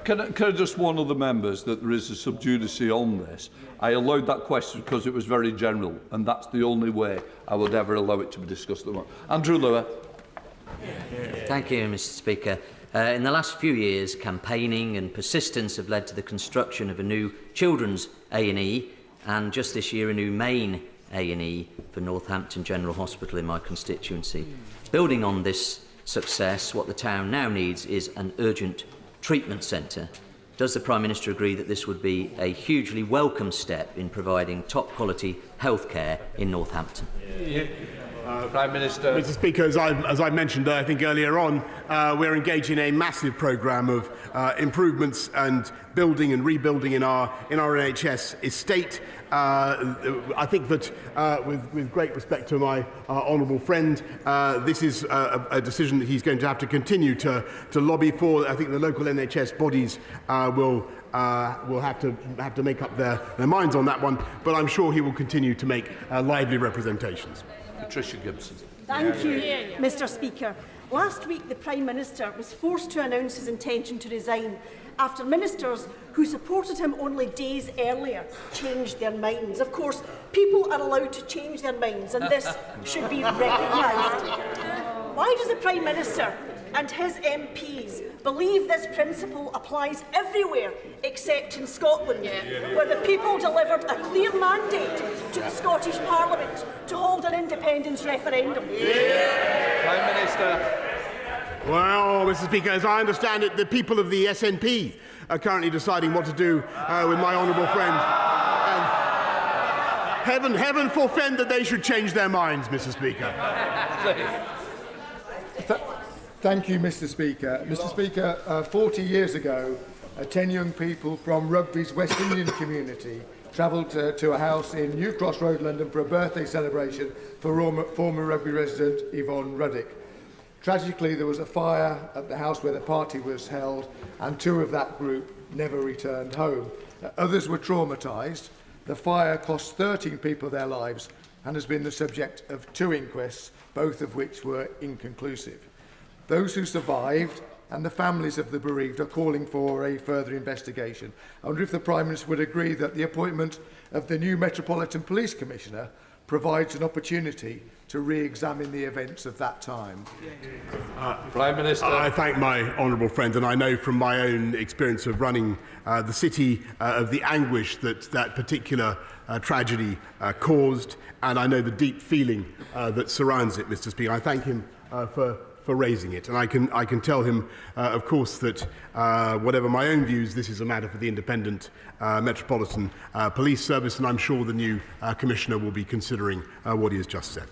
Can I just warn other members that there is a sub judice on this? I allowed that question because it was very general, and that's the only way I would ever allow it to be discussed. Andrew Lower. Thank you, Mr. Speaker. In the last few years, campaigning and persistence have led to the construction of a new children's A&E, and just this year a new main A&E for Northampton General Hospital in my constituency. Building on this success, what the town now needs is an urgent treatment centre. Does the Prime Minister agree that this would be a hugely welcome step in providing top-quality health care in Northampton? Prime Minister. Mr. Speaker, as I mentioned, I think earlier on, we're engaged in a massive programme of improvements and building and rebuilding in our NHS estate. I think that, with great respect to my honourable friend, this is a decision that he's going to have to continue to lobby for. I think the local NHS bodies will have to make up their minds on that one, but I'm sure he will continue to make lively representations. Patricia Gibson. Thank you, Mr. Speaker. Last week, the Prime Minister was forced to announce his intention to resign after ministers who supported him only days earlier changed their minds. Of course, people are allowed to change their minds, and this should be recognised. Why does the Prime Minister and his MPs believe this principle applies everywhere except in Scotland, where the people delivered a clear mandate to the Scottish Parliament to hold an independence referendum? Prime Minister. Well, Mr. Speaker, as I understand it, the people of the SNP are currently deciding what to do with my honourable friend. And heaven forfend that they should change their minds, Mr. Speaker. Thank you, Mr. Speaker. Mr. Speaker, 40 years ago, 10 young people from Rugby's West Indian community travelled to a house in New Cross Road, London, for a birthday celebration for former Rugby resident Yvonne Ruddick. Tragically, there was a fire at the house where the party was held, and 2 of that group never returned home. Others were traumatised. The fire cost 13 people their lives and has been the subject of 2 inquests, both of which were inconclusive. Those who survived and the families of the bereaved are calling for a further investigation. I wonder if the Prime Minister would agree that the appointment of the new Metropolitan Police Commissioner provides an opportunity to re-examine the events of that time. Prime Minister. I thank my honourable friend, and I know from my own experience of running the city of the anguish that particular tragedy caused, and I know the deep feeling that surrounds it, Mr. Speaker. I thank him for raising it, and I can tell him, of course, that whatever my own views, this is a matter for the Independent Metropolitan Police Service, and I'm sure the new Commissioner will be considering what he has just said.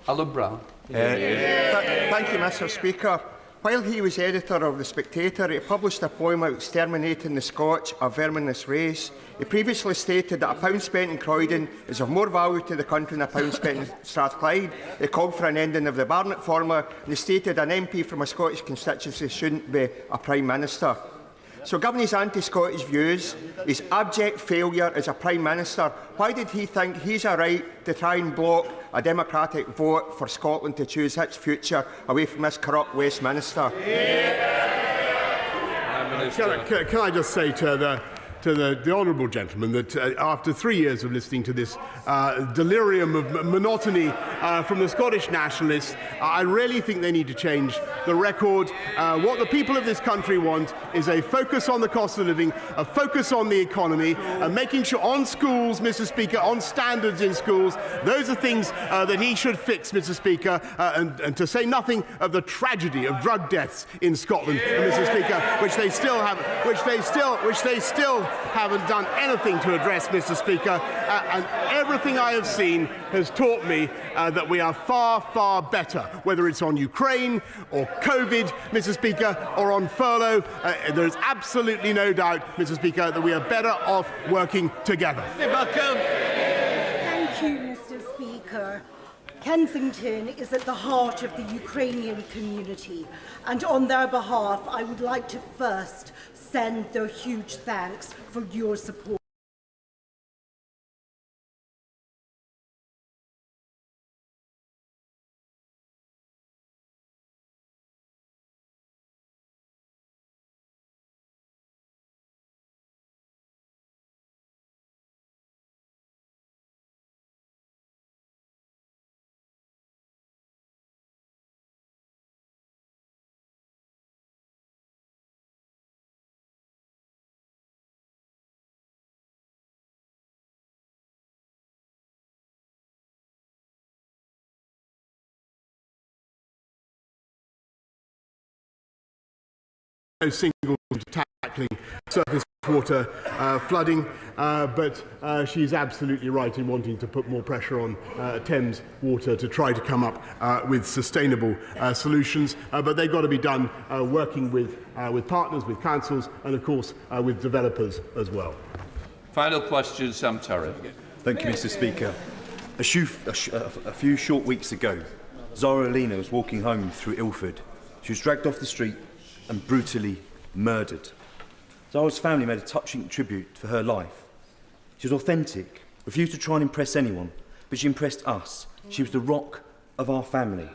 Alan Brown. Thank you, Mr. Speaker. While he was editor of The Spectator, he published a poem about exterminating the Scotch, a verminous race. He previously stated that £1 spent in Croydon is of more value to the country than £1 spent in Strathclyde. He called for an ending of the Barnett formula, and he stated an MP from a Scottish constituency shouldn't be a Prime Minister. So given his anti-Scottish views, his abject failure as a Prime Minister, why did he think he's a right to try and block a democratic vote for Scotland to choose its future away from this corrupt Westminster? Can I just say to the honourable gentleman that after 3 years of listening to this delirium of monotony from the Scottish nationalists, I really think they need to change the record. What the people of this country want is a focus on the cost of living, a focus on the economy, making sure on schools, Mr. Speaker, on standards in schools. Those are things that he should fix, Mr. Speaker, and to say nothing of the tragedy of drug deaths in Scotland, Mr. Speaker, which they still haven't done anything to address, Mr. Speaker, and everything I have seen has taught me that we are far, far better, whether it's on Ukraine or COVID, Mr. Speaker, or on furlough. There is absolutely no doubt, Mr. Speaker, that we are better off working together. Thank you, Mr. Speaker. Kensington is at the heart of the Ukrainian community, and on their behalf, I would like to first send their huge thanks for your support. Single tackling surface water flooding, but she's absolutely right in wanting to put more pressure on Thames Water to try to come up with sustainable solutions. But they've got to be done working with partners, with councils, and of course with developers as well. Final question, Sam Terry. Thank you, Mr. Speaker. A few short weeks ago, Zara Alina was walking home through Ilford. She was dragged off the street and brutally murdered. Zara's family made a touching tribute for her life. She was authentic, refused to try and impress anyone, but she impressed us. She was the rock of our family.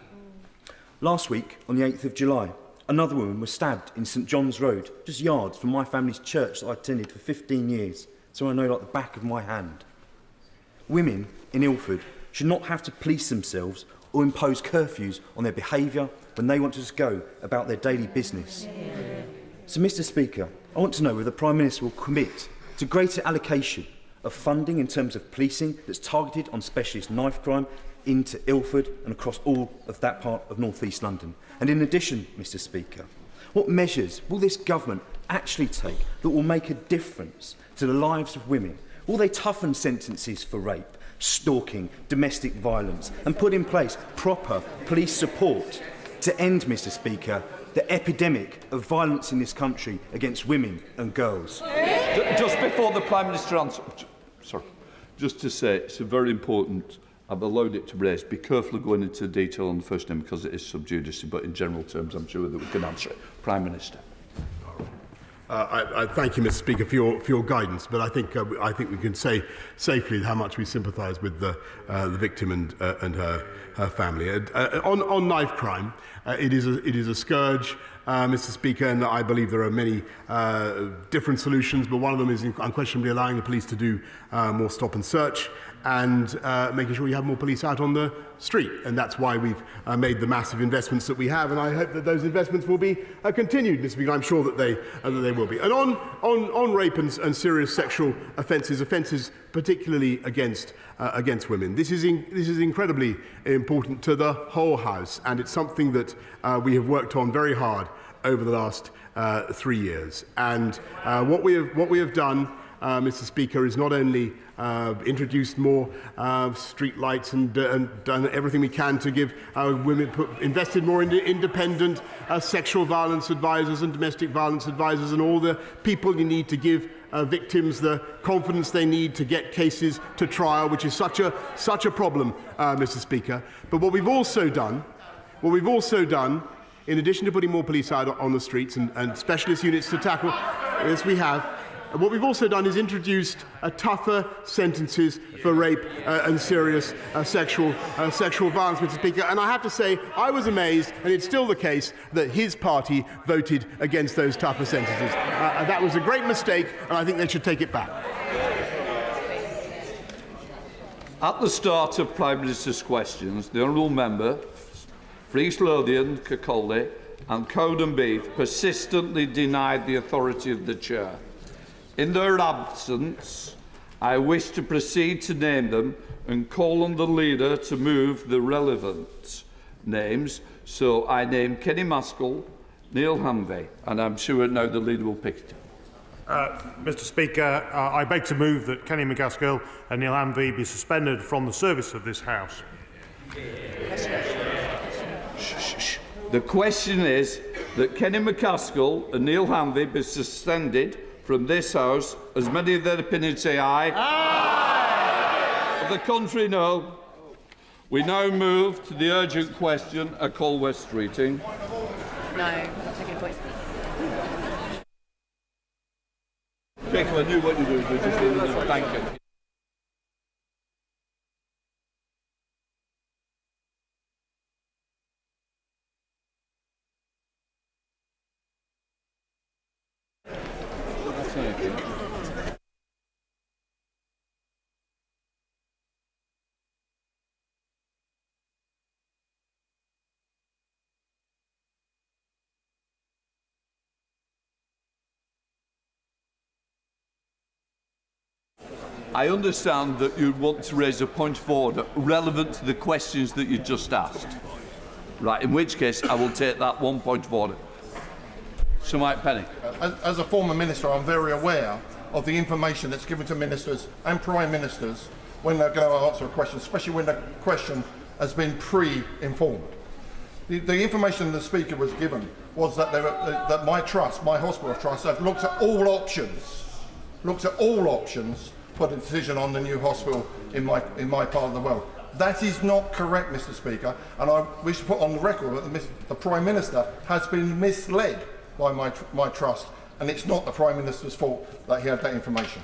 Last week, on the 8th of July, another woman was stabbed in St John's Road, just yards from my family's church that I attended for 15 years, so I know like the back of my hand. Women in Ilford should not have to police themselves or impose curfews on their behaviour when they want to just go about their daily business. So, Mr. Speaker, I want to know whether the Prime Minister will commit to greater allocation of funding in terms of policing that's targeted on specialist knife crime into Ilford and across all of that part of North East London. And in addition, Mr. Speaker, what measures will this government actually take that will make a difference to the lives of women? Will they toughen sentences for rape, stalking, domestic violence, and put in place proper police support to end, Mr. Speaker, the epidemic of violence in this country against women and girls? Just before the Prime Minister answers, just to say it's a very important, I've allowed it to raise, be careful of going into detail on the first name because it is sub judice, but in general terms I'm sure that we can answer it. Prime Minister. I thank you, Mr. Speaker, for your guidance, but I think we can say safely how much we sympathise with the victim and her family. On knife crime, it is a scourge, Mr. Speaker, and I believe there are many different solutions, but one of them is unquestionably allowing the police to do more stop and search, and making sure you have more police out on the street. And that's why we've made the massive investments that we have, and I hope that those investments will be continued, Mr. Speaker. I'm sure that they will be. And on rape and serious sexual offences particularly against women, this is incredibly important to the whole House, and it's something that we have worked on very hard over the last 3 years. And what we have done, Mr. Speaker, is not only introduced more street lights and done everything we can to give women, invested more into independent sexual violence advisors and domestic violence advisors and all the people you need to give victims the confidence they need to get cases to trial, which is such a problem, Mr. Speaker. But what we've also done, in addition to putting more police out on the streets and specialist units to tackle this, what we've also done is introduced tougher sentences for rape and serious sexual violence, Mr. Speaker. And I have to say, I was amazed, and it's still the case, that his party voted against those tougher sentences. That was a great mistake, and I think they should take it back. At the start of Prime Minister's questions, the honourable member, Fries Lothian, Kirkcaldy and Cowden Beath persistently denied the authority of the Chair. In their absence, I wish to proceed to name them and call on the leader to move the relevant names. So I name Kenny Maskell, Neil Hanvey, and I'm sure now the leader will pick it. Mr. Speaker, I beg to move that Kenny McCaskill and Neil Hanvey be suspended from the service of this House. The question is that Kenny McCaskill and Neil Hanvey be suspended from this House. As many of their opinions say aye. Aye. Of the contrary, no. We now move to the urgent question at Colwest Streeting. No, I'm taking a point. Jacob, I knew what you were doing. Thank you. I understand that you want to raise a point of order relevant to the questions that you just asked. Right, in which case I will take that one point of order. Sir Mike Penny. As a former minister, I'm very aware of the information that's given to ministers and prime ministers when they're going to answer a question, especially when the question has been pre-informed. The information the Speaker was given was that, that my trust, my hospital trust, have looked at all options, for the decision on the new hospital in my part of the world. That is not correct, Mr. Speaker, and I wish to put on the record that the Prime Minister has been misled by my trust, and it's not the Prime Minister's fault that he had that information.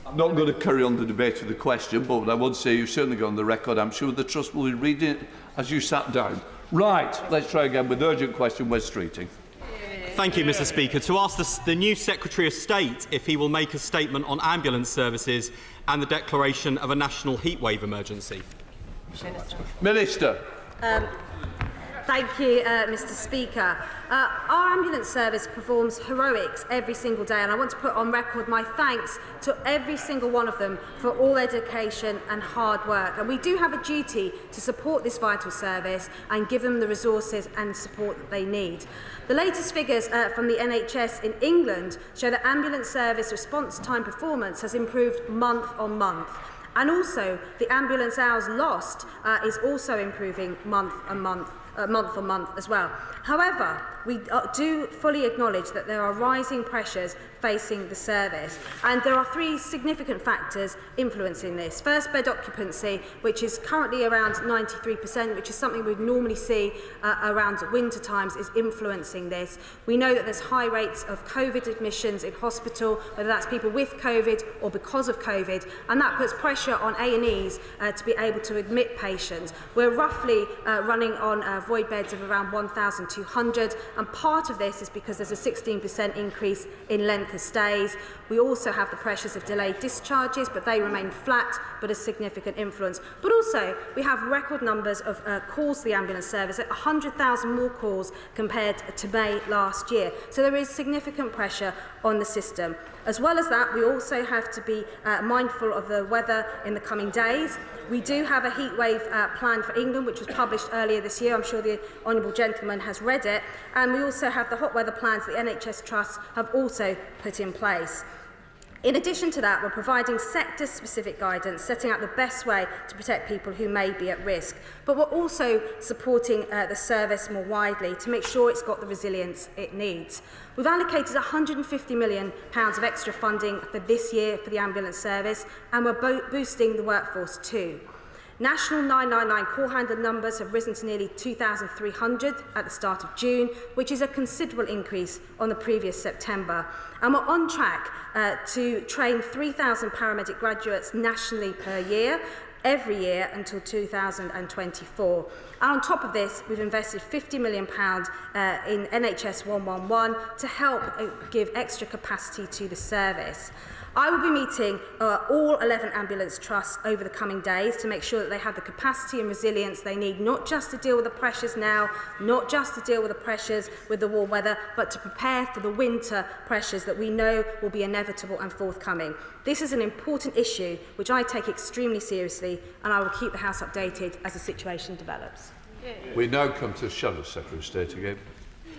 I'm not going to carry on the debate of the question, but I would say you've certainly got on the record. I'm sure the Trust will be reading it as you sat down. Right, let's try again with urgent question, West Streeting. Thank you, Mr. Speaker. To ask the new Secretary of State if he will make a statement on ambulance services and the declaration of a national heatwave emergency. Minister. Thank you, Mr. Speaker. Our ambulance service performs heroics every single day, and I want to put on record my thanks to every single one of them for all their dedication and hard work. And we do have a duty to support this vital service and give them the resources and support that they need. The latest figures from the NHS in England show that ambulance service response time performance has improved month on month. And also, the ambulance hours lost is also improving month on month as well. However, we do fully acknowledge that there are rising pressures facing the service, and there are three significant factors influencing this. First, bed occupancy, which is currently around 93%, which is something we'd normally see around winter times, is influencing this. We know that there's high rates of COVID admissions in hospital, whether that's people with COVID or because of COVID, and that puts pressure on A&Es to be able to admit patients. We're roughly running on void beds of around 1,200, and part of this is because there's a 16% increase in length of stays. We also have the pressures of delayed discharges, but they remain flat, but a significant influence. But also, we have record numbers of calls to the ambulance service, at 100,000 more calls compared to May last year. So there is significant pressure on the system. As well as that, we also have to be mindful of the weather in the coming days. We do have a heatwave plan for England, which was published earlier this year. I'm sure the honourable gentleman has read it. And we also have the hot weather plans that the NHS Trusts have also put in place. In addition to that, we're providing sector-specific guidance, setting out the best way to protect people who may be at risk. But we're also supporting the service more widely to make sure it's got the resilience it needs. We've allocated £150 million of extra funding for this year for the ambulance service, and we're boosting the workforce too. National 999 call handler numbers have risen to nearly 2,300 at the start of June, which is a considerable increase on the previous September. And we're on track to train 3,000 paramedic graduates nationally per year, every year until 2024. And on top of this, we've invested £50 million in NHS 111 to help give extra capacity to the service. I will be meeting all 11 ambulance trusts over the coming days to make sure that they have the capacity and resilience they need, not just to deal with the pressures now, not just to deal with the pressures with the warm weather, but to prepare for the winter pressures that we know will be inevitable and forthcoming. This is an important issue which I take extremely seriously, and I will keep the House updated as the situation develops. We now come to the Shadow Secretary of State again.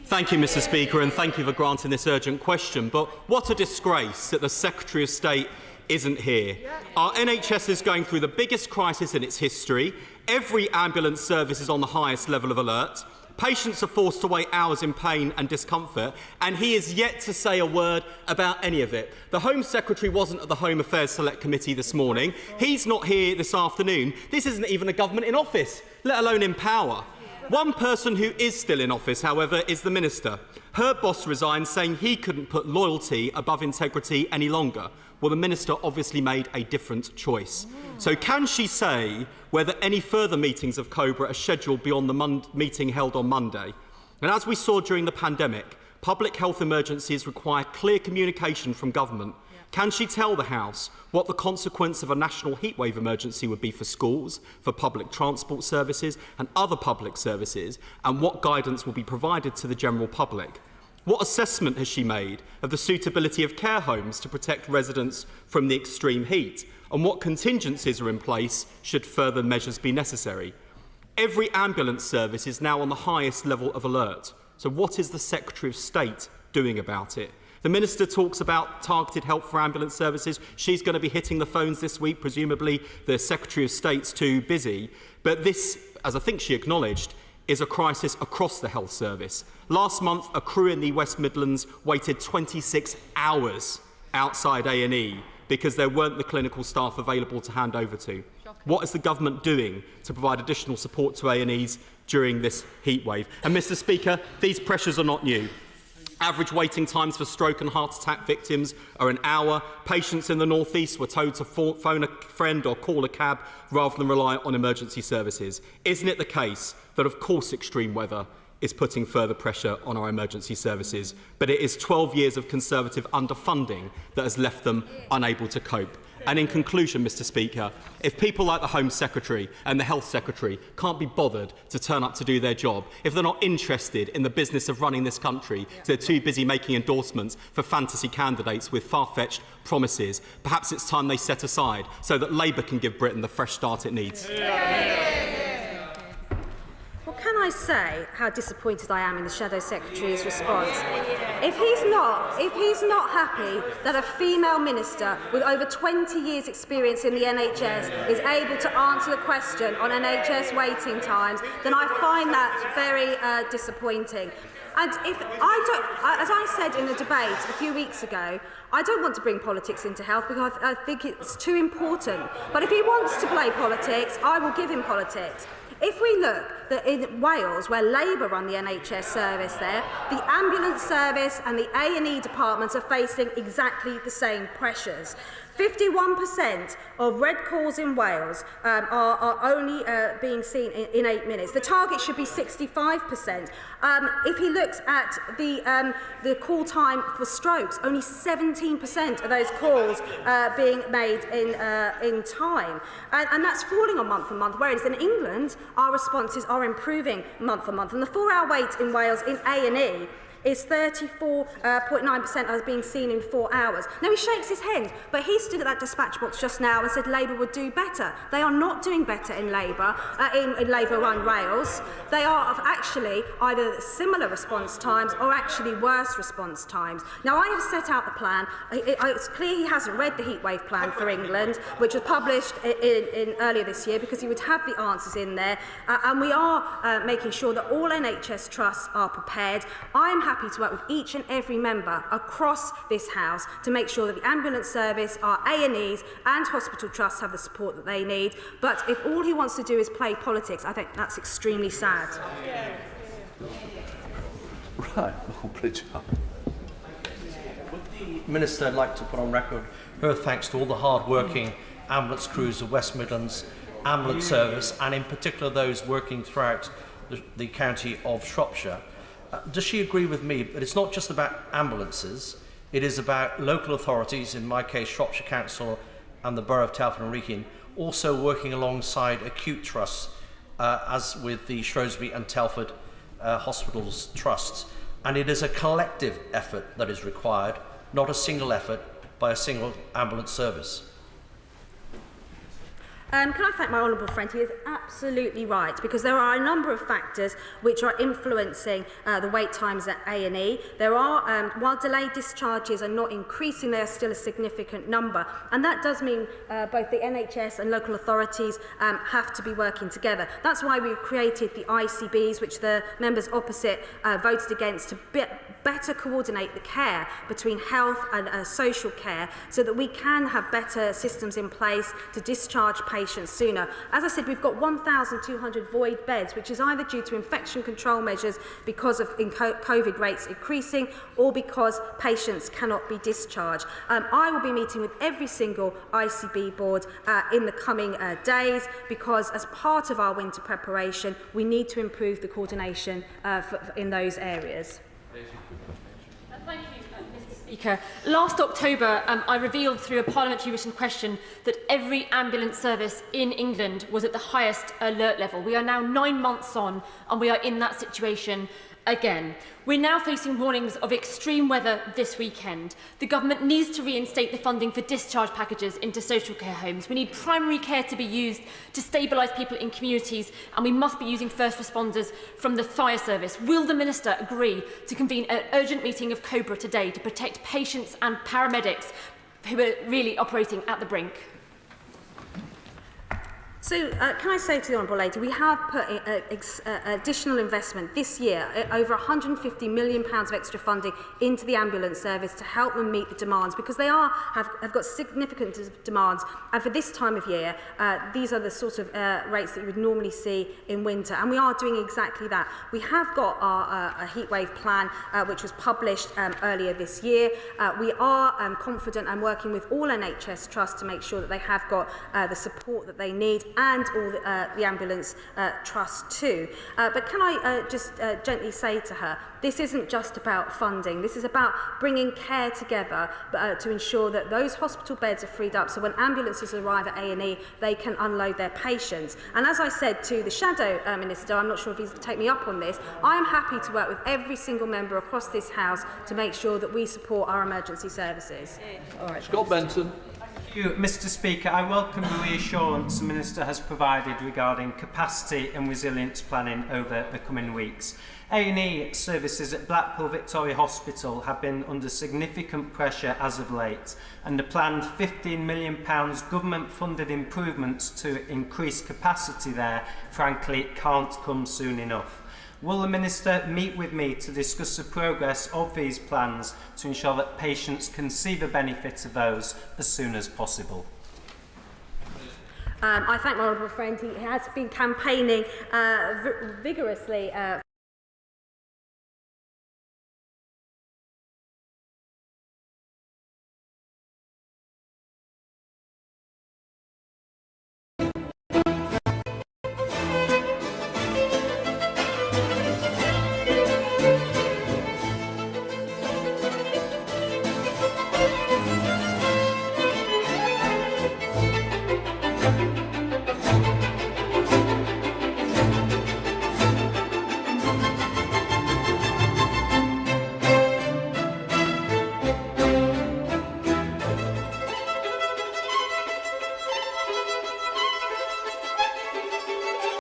Thank you, Mr. Speaker, and thank you for granting this urgent question. But what a disgrace that the Secretary of State isn't here. Our NHS is going through the biggest crisis in its history. Every ambulance service is on the highest level of alert. Patients are forced to wait hours in pain and discomfort, and he is yet to say a word about any of it. The Home Secretary wasn't at the Home Affairs Select Committee this morning. He's not here this afternoon. This isn't even a government in office, let alone in power. One person who is still in office, however, is the Minister. Her boss resigned, saying he couldn't put loyalty above integrity any longer. Well, the Minister obviously made a different choice. So can she say whether any further meetings of COBRA are scheduled beyond the meeting held on Monday? And as we saw during the pandemic, public health emergencies require clear communication from government. Can she tell the House what the consequence of a national heatwave emergency would be for schools, for public transport services and other public services, and what guidance will be provided to the general public? What assessment has she made of the suitability of care homes to protect residents from the extreme heat? And what contingencies are in place should further measures be necessary? Every ambulance service is now on the highest level of alert. So what is the Secretary of State doing about it? The Minister talks about targeted help for ambulance services. She's going to be hitting the phones this week. Presumably the Secretary of State's too busy. But this, as I think she acknowledged, is a crisis across the health service. Last month, a crew in the West Midlands waited 26 hours outside A&E because there weren't the clinical staff available to hand over to. What is the government doing to provide additional support to A&Es during this heatwave? And, Mr. Speaker, these pressures are not new. Average waiting times for stroke and heart attack victims are an hour. Patients in the North East were told to phone a friend or call a cab rather than rely on emergency services. Isn't it the case that, of course, extreme weather is putting further pressure on our emergency services, but it is 12 years of Conservative underfunding that has left them unable to cope? And in conclusion, Mr. Speaker, if people like the Home Secretary and the Health Secretary can't be bothered to turn up to do their job, if they're not interested in the business of running this country, they're too busy making endorsements for fantasy candidates with far-fetched promises, perhaps it's time they set aside so that Labour can give Britain the fresh start it needs. Well, can I say how disappointed I am in the Shadow Secretary's response? If he's not happy that a female minister with over 20 years' experience in the NHS is able to answer the question on NHS waiting times, then I find that very disappointing. And as I said in the debate a few weeks ago, I don't want to bring politics into health because I think it's too important. But if he wants to play politics, I will give him politics. If we look that in Wales, where Labour run the NHS service there, the ambulance service and the A&E departments are facing exactly the same pressures. 51% of red calls in Wales are only being seen in 8 minutes. The target should be 65%. If he looks at the call time for strokes, only 17% of those calls being made in time. And that's falling on month on month, whereas in England, our responses are improving month on month. And the 4-hour wait in Wales in A&E is 34.9% as being seen in 4 hours. Now, he shakes his head, but he stood at that dispatch box just now and said Labour would do better. They are not doing better in Labour, in Labour-run Wales. They are actually either similar response times or actually worse response times. Now, I have set out the plan. It's clear he hasn't read the heatwave plan for England, which was published in earlier this year, because he would have the answers in there. And we are making sure that all NHS trusts are prepared. I am happy to work with each and every member across this House to make sure that the ambulance service, our A&Es and hospital trusts have the support that they need. But if all he wants to do is play politics, I think that's extremely sad. Right, Bridget. Would the Minister like to put on record her thanks to all the hard-working ambulance crews of West Midlands Ambulance Service, and in particular those working throughout the county of Shropshire? Does she agree with me that it's not just about ambulances, it is about local authorities, in my case Shropshire Council and the Borough of Telford and Wrekin, also working alongside acute trusts, as with the Shrewsbury and Telford Hospitals Trusts? And it is a collective effort that is required, not a single effort by a single ambulance service. Can I thank my honourable friend? He is absolutely right, because there are a number of factors which are influencing the wait times at A&E. There are, while delayed discharges are not increasing, they are still a significant number. And that does mean both the NHS and local authorities have to be working together. That's why we've created the ICBs, which the members opposite voted against, to better coordinate the care between health and social care, so that we can have better systems in place to discharge patients sooner. As I said, we've got 1,200 void beds, which is either due to infection control measures because of COVID rates increasing, or because patients cannot be discharged. I will be meeting with every single ICB board in the coming days, because as part of our winter preparation, we need to improve the coordination in those areas. Thank you, Mr. Speaker. Last October, I revealed through a parliamentary written question that every ambulance service in England was at the highest alert level. We are now 9 months on, and we are in that situation again. We're now facing warnings of extreme weather this weekend. The government needs to reinstate the funding for discharge packages into social care homes. We need primary care to be used to stabilise people in communities, and we must be using first responders from the fire service. Will the Minister agree to convene an urgent meeting of COBRA today to protect patients and paramedics who are really operating at the brink? So, can I say to the Honourable Lady, we have put additional investment this year, over £150 million of extra funding into the ambulance service to help them meet the demands, because they have got significant demands. And for this time of year, these are the sort of rates that you would normally see in winter. And we are doing exactly that. We have got our heatwave plan, which was published earlier this year. We are confident and working with all NHS trusts to make sure that they have got the support that they need, and all the ambulance trust too. But can I just gently say to her, this isn't just about funding. This is about bringing care together to ensure that those hospital beds are freed up, so when ambulances arrive at A&E, they can unload their patients. And as I said to the Shadow Minister, I'm not sure if he's take me up on this, I am happy to work with every single member across this House to make sure that we support our emergency services. All right, Scott Benson. Thank you, Mr. Speaker. I welcome the reassurance the Minister has provided regarding capacity and resilience planning over the coming weeks. A&E services at Blackpool Victoria Hospital have been under significant pressure as of late, and the planned £15 million government-funded improvements to increase capacity there, frankly, can't come soon enough. Will the Minister meet with me to discuss the progress of these plans to ensure that patients can see the benefit of those as soon as possible? I thank my honourable friend. He has been campaigning vigorously